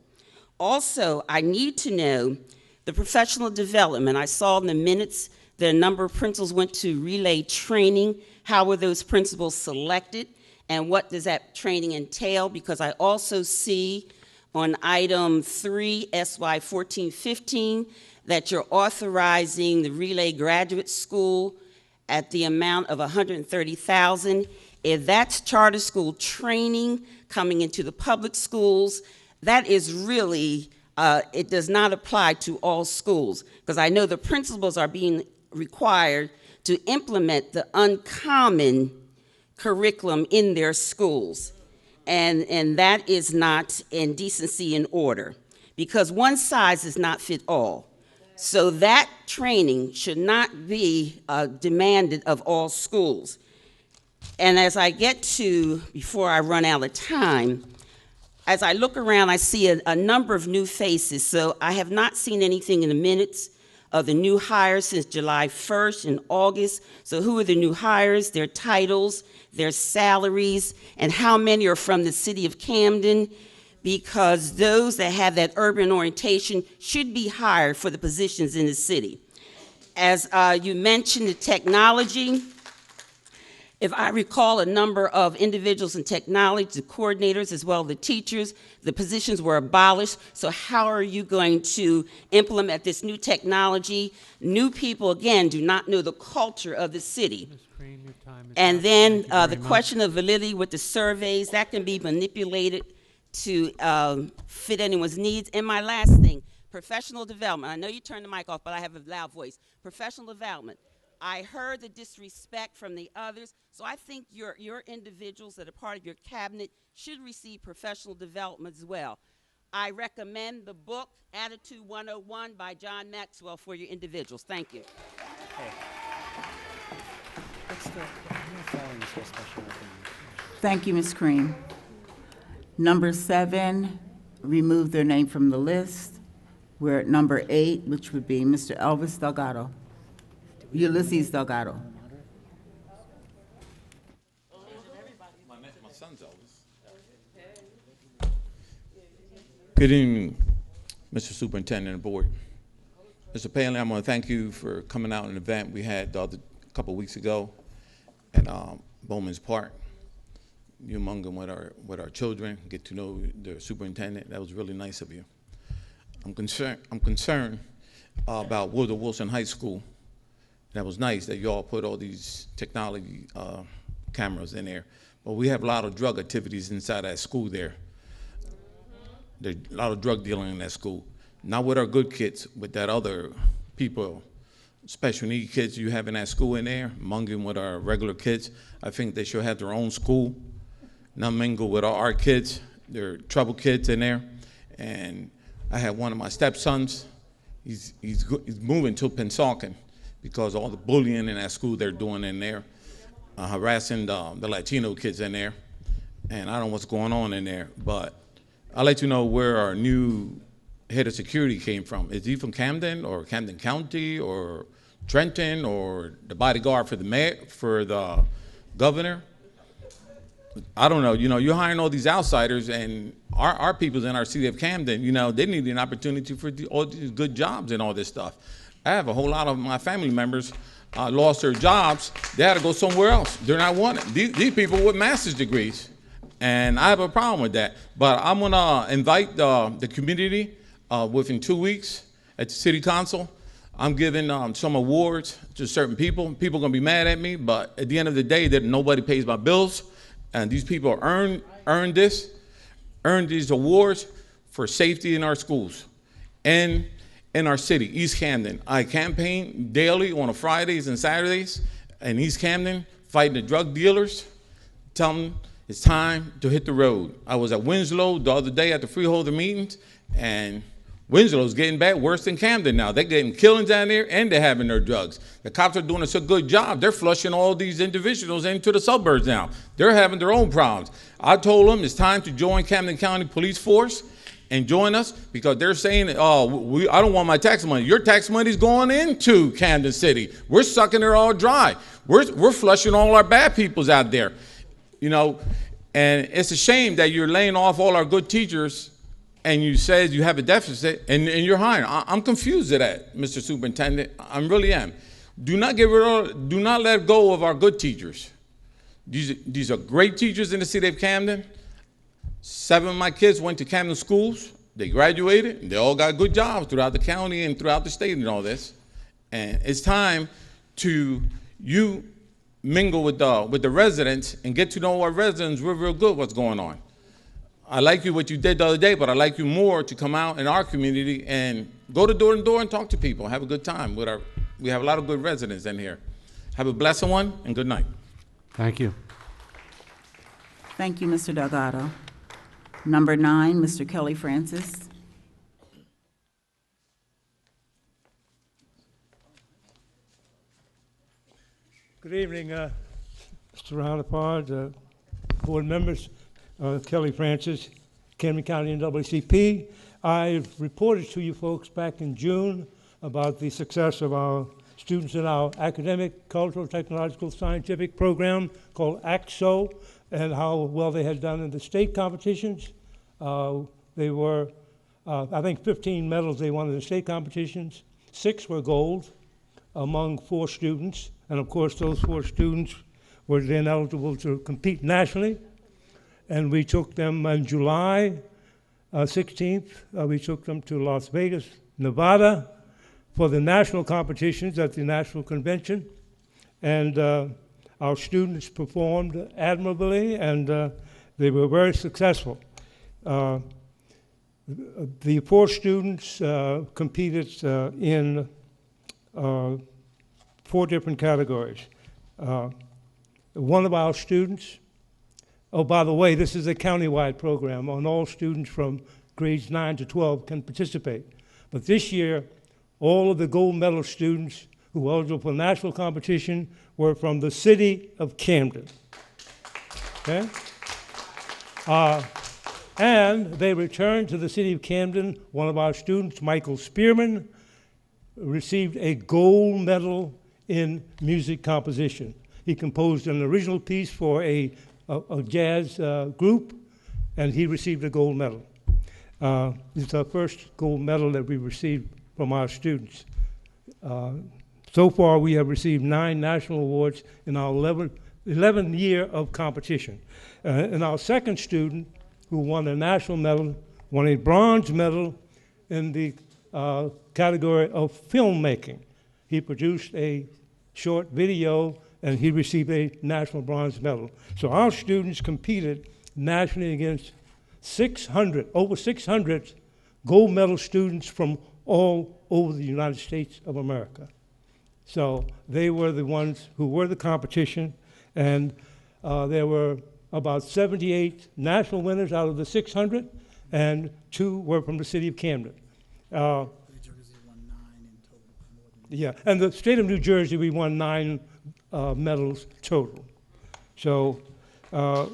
Also, I need to know the professional development. I saw in the minutes that a number of principals went to relay training. How were those principals selected? And what does that training entail? Because I also see on item 3, SY 1415, that you're authorizing the Relay Graduate School at the amount of $130,000. If that's charter school training coming into the public schools, that is really, it does not apply to all schools, because I know the principals are being required to implement the uncommon curriculum in their schools. And that is not in decency and order, because one size does not fit all. So that training should not be demanded of all schools. And as I get to, before I run out of time, as I look around, I see a number of new faces. So I have not seen anything in the minutes of the new hires since July 1st and August. So who are the new hires, their titles, their salaries, and how many are from the city of Camden? Because those that have that urban orientation should be hired for the positions in the city. As you mentioned, the technology, if I recall, a number of individuals in technology, the coordinators as well as the teachers, the positions were abolished. So how are you going to implement this new technology? New people, again, do not know the culture of the city. Ms. Green, your time is And up. then Thank you very the much. question of validity with the surveys, that can be manipulated to fit anyone's needs. And my last thing, professional development. I know you turned the mic off, but I have a loud voice. Professional development. I heard the disrespect from the others, so I think your individuals that are part of your cabinet should receive professional development as well. I recommend the book, Attitude 101 by John Maxwell, for your individuals. Thank you. Thank you, Ms. Cream. Number 7, remove their name from the list. We're at number 8, which would be Mr. Elvis Delgado. Ulysses Delgado. My son's Elvis. Good evening, Mr. Superintendent and Board. Mr. Paley, I'm going to thank you for coming out an event we had a couple weeks ago at Bowman's Park. You among them with our children, get to know the superintendent. That was really nice of you. I'm concerned about Woodrow Wilson High School. That was nice that you all put all these technology cameras in there. But we have a lot of drug activities inside that school there. There's a lot of drug dealing in that school. Not with our good kids, with that other people special need kids you have in that school in there, mingling with our regular kids. I think they should have their own school, not mingle with our kids. They're trouble kids in there. And I have one of my stepsons, he's moving to Pennsauken because of all the bullying in that school they're doing in there, harassing the Latino kids in there. And I don't know what's going on in there, but I'll let you know where our new head of security came from. Is he from Camden or Camden County or Trenton or the bodyguard for the mayor, for the governor? I don't know. You know, you're hiring all these outsiders, and our peoples in our city of Camden, you know, they need an opportunity for all these good jobs and all this stuff. I have a whole lot of my family members lost their jobs. They had to go somewhere else. They're not wanted. These people with master's degrees, and I have a problem with that. But I'm gonna invite the community within 2 weeks at the city council. I'm giving some awards to certain people. People are gonna be mad at me, but at the end of the day, that nobody pays my bills, and these people earned these awards for safety in our schools and in our city, East Camden. I campaign daily on Fridays and Saturdays in East Camden, fighting the drug dealers, telling them it's time to hit the road. I was at Winslow the other day at the freeholder meetings, and Winslow's getting bad, worse than Camden now. They're getting killings down there, and they're having their drugs. The cops are doing such a good job. They're flushing all these individuals into the suburbs now. They're having their own problems. I told them it's time to join Camden County Police Force and join us, because they're saying, oh, I don't want my tax money. Your tax money's going into Camden City. We're sucking it all dry. We're flushing all our bad peoples out there. You know, and it's a shame that you're laying off all our good teachers, and you said you have a deficit, and you're hiring. I'm confused at that, Mr. Superintendent. I really am. Do not let go of our good teachers. These are great teachers in the city of Camden. 7 of my kids went to Camden schools. They graduated, and they all got good jobs throughout the county and throughout the state and all this. And it's time to mingle with the residents and get to know our residents real good what's going on. I like you what you did the other day, but I like you more to come out in our community and go to door and talk to people, have a good time. We have a lot of good residents in here. Have a blessed one, and good night. Thank you. Thank you, Mr. Delgado. Number 9, Mr. Kelly Francis. Good evening, Mr. Roundapod, board members. Kelly Francis, Camden County NAACP. I reported to you folks back in June about the success of our students in our academic, cultural, technological, scientific program called ACSO, and how well they had done in the state competitions. They were, I think, 15 medals they won in the state competitions. 6 were gold among 4 students, and of course those 4 students were then eligible to compete nationally. And we took them on July 16th, we took them to Las Vegas, Nevada for the national competitions at the National Convention. And our students performed admirably, and they were very successful. The 4 students competed in 4 different categories. One of our students, oh, by the way, this is a countywide program, and all students from grades 9 to 12 can participate. But this year, all of the gold medal students who were eligible for national competition were from the city of Camden. Okay? And they returned to the city of Camden. One of our students, Michael Spearman, received a gold medal in music composition. He composed an original piece for a jazz group, and he received a gold medal. It's our first gold medal that we received from our students. So far, we have received 9 national awards in our 11th year of competition. And our second student, who won a national medal, won a bronze medal in the category of filmmaking. He produced a short video, and he received a national bronze medal. So our students competed nationally against over 600 gold medal students from all over the United States of America. So they were the ones who were the competition, and there were about 78 national winners out of the 600, and 2 were from the city of Camden. Yeah, and the state of New Jersey, we won 9 medals total. So, so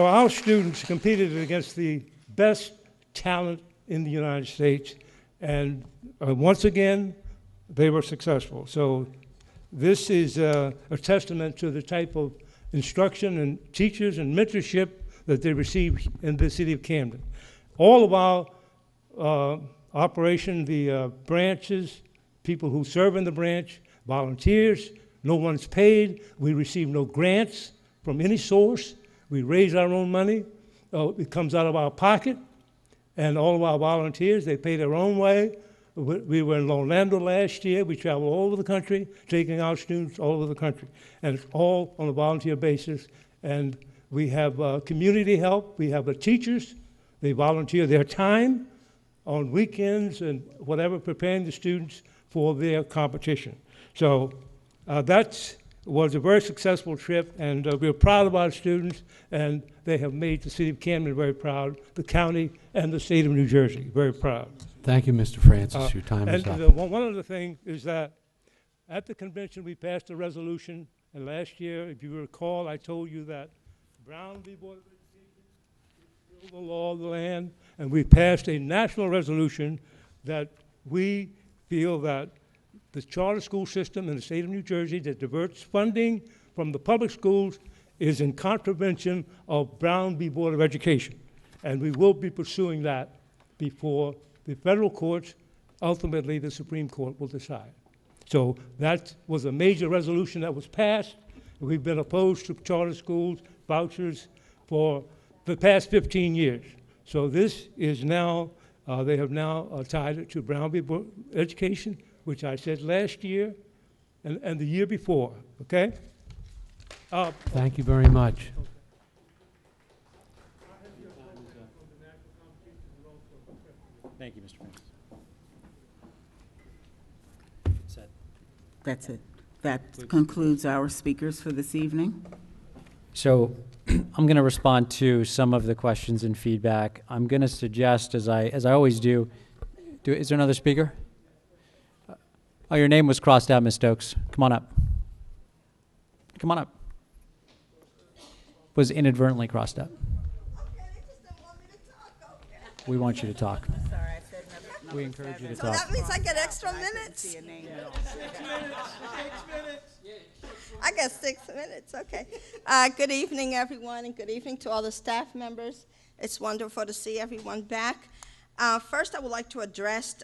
our students competed against the best talent in the United States, and once again, they were successful. So this is a testament to the type of instruction and teachers and mentorship that they receive in the city of Camden. All of our operation, the branches, people who serve in the branch, volunteers, no one's paid. We receive no grants from any source. We raise our own money. It comes out of our pocket. And all of our volunteers, they pay their own way. We were in Orlando last year. We traveled all over the country, taking our students all over the country. And it's all on a volunteer basis. And we have community help. We have the teachers. They volunteer their time on weekends and whatever, preparing the students for their competition. So that was a very successful trip, and we're proud of our students, and they have made the city of Camden very proud, the county and the state of New Jersey very proud. Thank you, Mr. Francis. Your time is up. And one other thing is that at the convention, we passed a resolution, and last year, if you recall, I told you that Brown v. Board of Education is the law of the land, and we passed a national resolution that we feel that the charter school system in the state of New Jersey that diverts funding from the public schools is in contravention of Brown v. Board of Education. And we will be pursuing that before the federal courts, ultimately the Supreme Court will decide. So that was a major resolution that was passed. We've been opposed to charter schools, vouchers for the past 15 years. So this is now, they have now tied it to Brown v. Board of Education, which I said last year and the year before, okay? Thank you very much. Thank you, Mr. Francis. That's it. That concludes our speakers for this evening. So I'm going to respond to some of the questions and feedback. I'm going to suggest, as I always do, is there another speaker? Oh, your name was crossed out, Ms. Stokes. Come on up. Come on up. Was inadvertently crossed out. We want you to talk. We encourage you to talk. That means I get extra minutes. 6 minutes. I got 6 minutes, okay. Good evening, everyone, and good evening to all the staff members. It's wonderful to see everyone back. First, I would like to address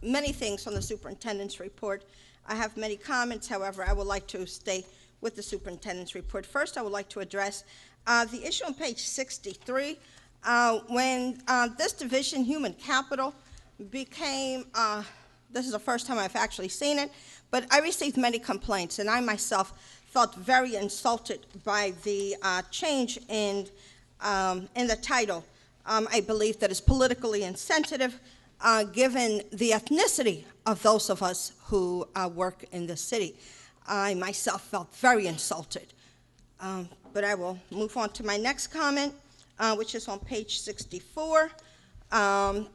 many things from the superintendent's report. I have many comments, however, I would like to stay with the superintendent's report. First, I would like to address the issue on page 63. When this division, human capital, became, this is the first time I've actually seen it, but I received many complaints, and I myself felt very insulted by the change in the title. I believe that is politically insensitive, given the ethnicity of those of us who work in the city. I myself felt very insulted. But I will move on to my next comment, which is on page 64.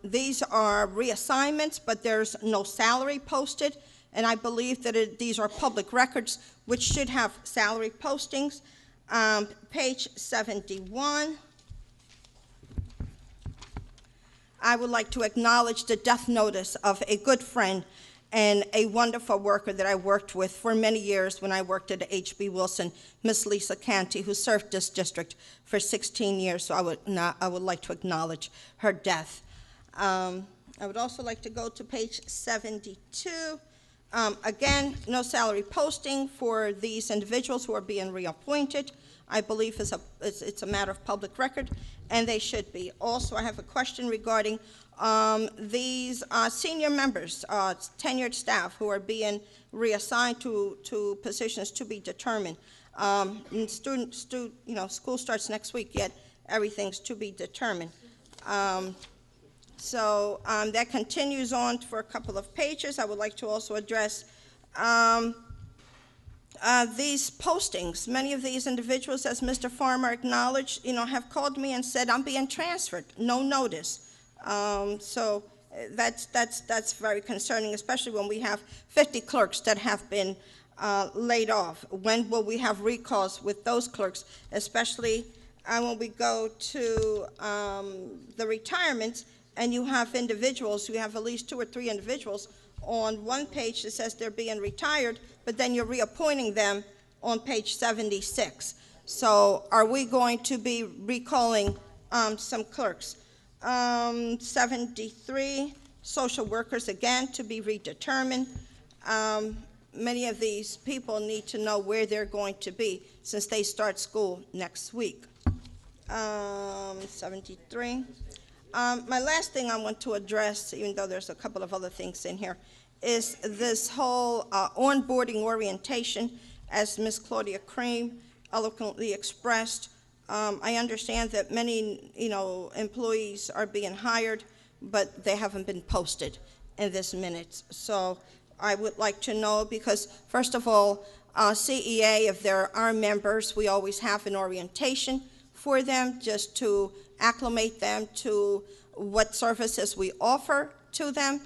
These are reassignments, but there's no salary posted, and I believe that these are public records, which should have salary postings. Page 71. I would like to acknowledge the death notice of a good friend and a wonderful worker that I worked with for many years when I worked at H.B. Wilson, Miss Lisa Canty, who served this district for 16 years, so I would like to acknowledge her death. I would also like to go to page 72. Again, no salary posting for these individuals who are being reappointed. I believe it's a matter of public record, and they should be. Also, I have a question regarding these senior members, tenured staff who are being reassigned to positions to be determined. School starts next week, yet everything's to be determined. So that continues on for a couple of pages. I would like to also address these postings. Many of these individuals, as Mr. Farmer acknowledged, have called me and said, I'm being transferred, no notice. So that's very concerning, especially when we have 50 clerks that have been laid off. When will we have recalls with those clerks, especially when we go to the retirements and you have individuals, you have at least 2 or 3 individuals on one page that says they're being retired, but then you're reappointing them on page 76. So are we going to be recalling some clerks? 73, social workers, again, to be redetermined. Many of these people need to know where they're going to be since they start school next week. 73. My last thing I want to address, even though there's a couple of other things in here, is this whole onboarding orientation, as Ms. Claudia Cream eloquently expressed. I understand that many, employees are being hired, but they haven't been posted in this minute. So I would like to know, because first of all, CEA, if there are members, we always have an orientation for them just to acclimate them to what services we offer to them,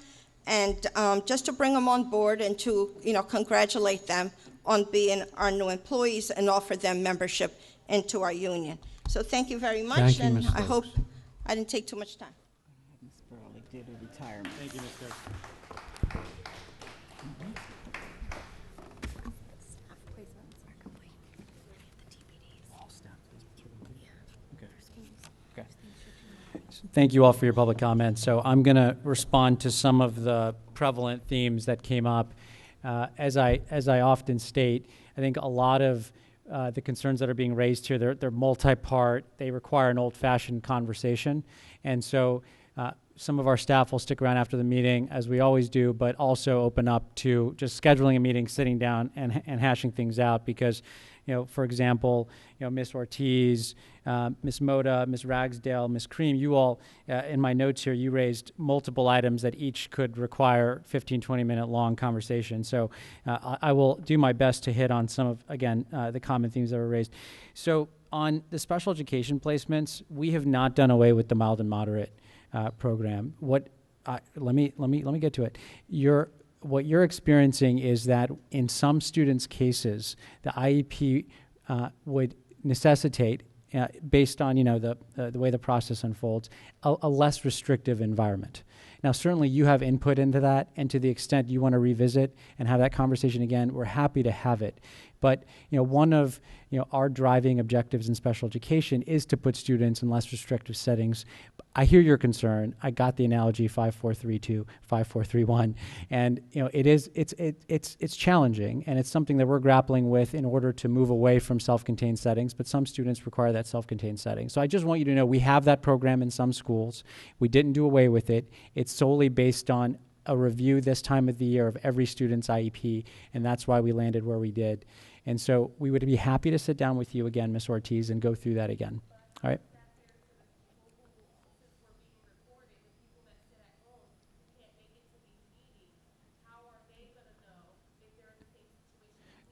and just to bring them on board and to, congratulate them on being our new employees and offer them membership into our union. So thank you very much, Thank you, and Ms. I hope Stokes. I didn't take too much time. Ms. Burley did a retirement. Thank you, Ms. Stokes. Thank you all for your public comments. So I'm going to respond to some of the prevalent themes that came up. As I often state, I think a lot of the concerns that are being raised here, they're multi-part. They require an old-fashioned conversation. And so some of our staff will stick around after the meeting, as we always do, but also open up to just scheduling a meeting, sitting down, and hashing things out. Because, for example, Ms. Ortiz, Ms. Moda, Ms. Ragsdale, Ms. Cream, you all, in my notes here, you raised multiple items that each could require 15, 20-minute long conversation. So I will do my best to hit on some of, again, the common themes that were raised. So on the special education placements, we have not done away with the mild and moderate program. Let me get to it. What you're experiencing is that in some students' cases, the IEP would necessitate, based on the way the process unfolds, a less restrictive environment. Now, certainly you have input into that, and to the extent you want to revisit and have that conversation again, we're happy to have it. But one of our driving objectives in special education is to put students in less restrictive settings. I hear your concern. I got the analogy 5432, 5431, and it's challenging, and it's something that we're grappling with in order to move away from self-contained settings. But some students require that self-contained setting. So I just want you to know we have that program in some schools. We didn't do away with it. It's solely based on a review this time of the year of every student's IEP, and that's why we landed where we did. And so we would be happy to sit down with you again, Ms. Ortiz, and go through that again. All right?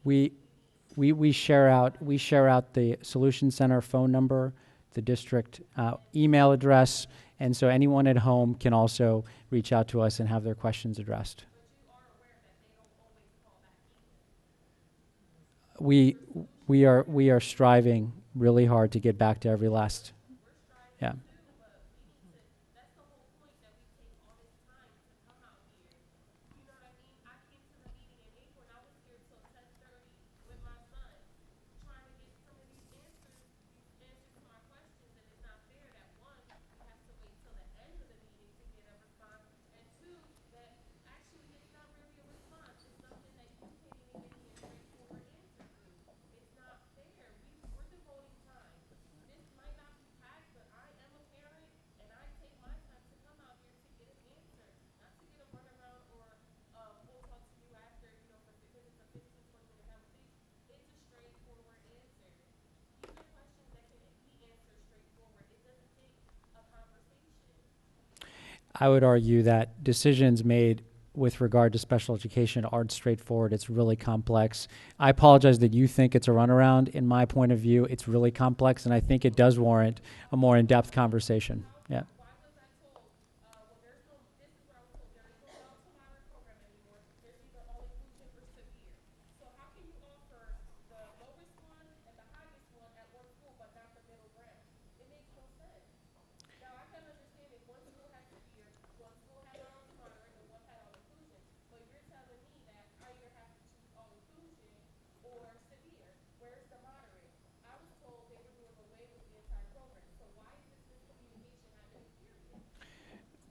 We share out the Solution Center phone number, the district email address, and so anyone at home can also reach out to us and have their questions addressed. We are striving really hard to get back to every last, yeah. I would argue that decisions made with regard to special education aren't straightforward. It's really complex. I apologize that you think it's a runaround. In my point of view, it's really complex, and I think it does warrant a more in-depth conversation. Yeah.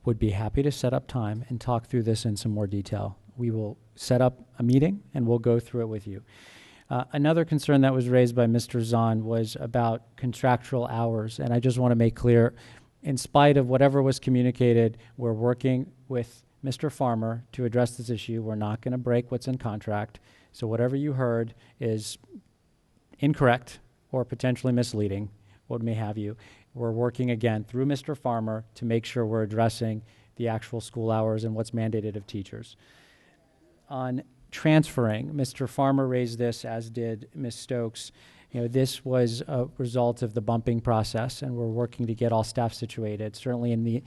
Would be happy to set up time and talk through this in some more detail. We will set up a meeting and we'll go through it with you. Another concern that was raised by Mr. Zahn was about contractual hours, and I just want to make clear, in spite of whatever was communicated, we're working with Mr. Farmer to address this issue. We're not going to break what's in contract, so whatever you heard is incorrect or potentially misleading, what may have you. We're working again through Mr. Farmer to make sure we're addressing the actual school hours and what's mandated of teachers. On transferring, Mr. Farmer raised this, as did Ms. Stokes. You know, this was a result of the bumping process, and we're working to get all staff situated. Certainly in the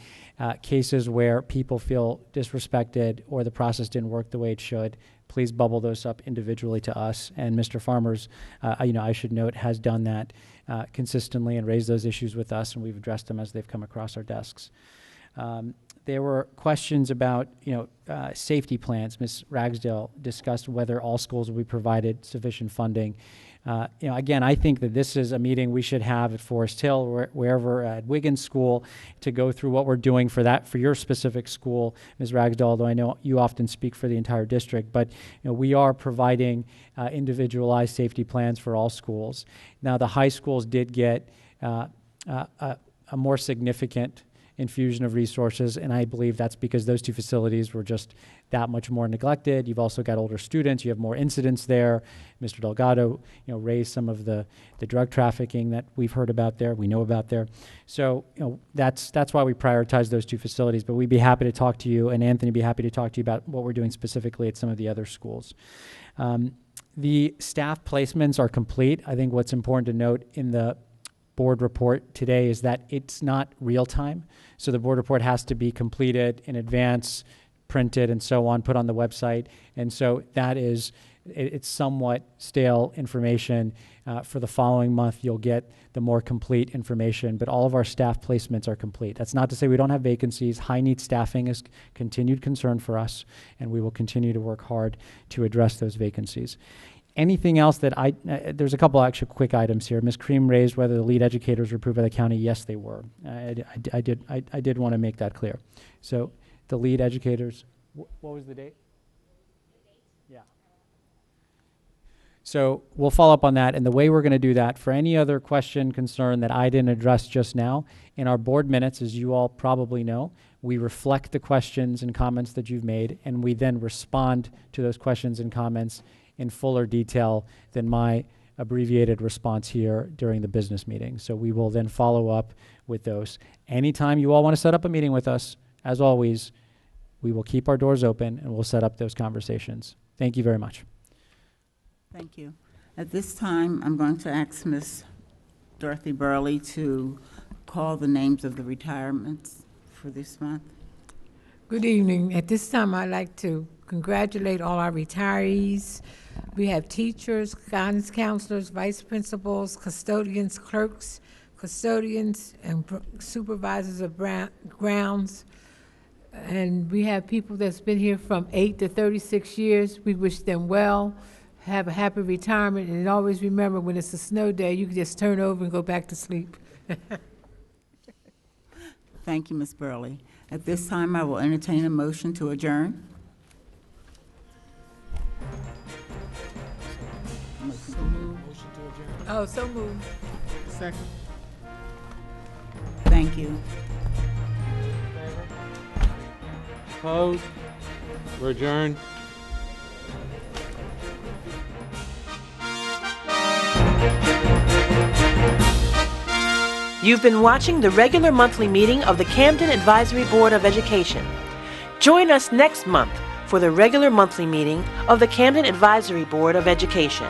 cases where people feel disrespected or the process didn't work the way it should, please bubble those up individually to us. And Mr. Farmer's, I should note, has done that consistently and raised those issues with us, and we've addressed them as they've come across our desks. There were questions about, safety plans. Ms. Ragsdale discussed whether all schools will be provided sufficient funding. Again, I think that this is a meeting we should have at Forest Hill, wherever at Wiggins School, to go through what we're doing for your specific school, Ms. Ragsdale, although I know you often speak for the entire district, but we are providing individualized safety plans for all schools. Now, the high schools did get a more significant infusion of resources, and I believe that's because those two facilities were just that much more neglected. You've also got older students, you have more incidents there. Mr. Delgado, raised some of the drug trafficking that we've heard about there, we know about there. So, that's why we prioritize those two facilities, but we'd be happy to talk to you, and Anthony would be happy to talk to you about what we're doing specifically at some of the other schools. The staff placements are complete. I think what's important to note in the board report today is that it's not real time. So the board report has to be completed in advance, printed and so on, put on the website. And so that is, it's somewhat stale information. For the following month, you'll get the more complete information, but all of our staff placements are complete. That's not to say we don't have vacancies. High need staffing is continued concern for us, and we will continue to work hard to address those vacancies. Anything else that there's a couple actual quick items here. Ms. Cream raised whether the lead educators were approved by the county. Yes, they were. I did want to make that clear. So the lead educators, what was the date? Yeah. So we'll follow up on that, and the way we're going to do that, for any other question, concern that I didn't address just now, in our board minutes, as you all probably know, we reflect the questions and comments that you've made, and we then respond to those questions and comments in fuller detail than my abbreviated response here during the business meeting. So we will then follow up with those. Anytime you all want to set up a meeting with us, as always, we will keep our doors open and we'll set up those conversations. Thank you very much. Thank you. At this time, I'm going to ask Ms. Dorothy Burley to call the names of the retirements for this month. Good evening. At this time, I'd like to congratulate all our retirees. We have teachers, guidance counselors, vice principals, custodians, clerks, custodians, and supervisors of grounds. And we have people that's been here from 8 to 36 years. We wish them well, have a happy retirement, and always remember when it's a snow day, you can just turn over and go back to sleep. Thank you, Ms. Burley. At this time, I will entertain a motion to adjourn. Oh, so moved. Second. Thank you. Opposed? We're adjourned. You've been watching the regular monthly meeting of the Camden Advisory Board of Education. Join us next month for the regular monthly meeting of the Camden Advisory Board of Education.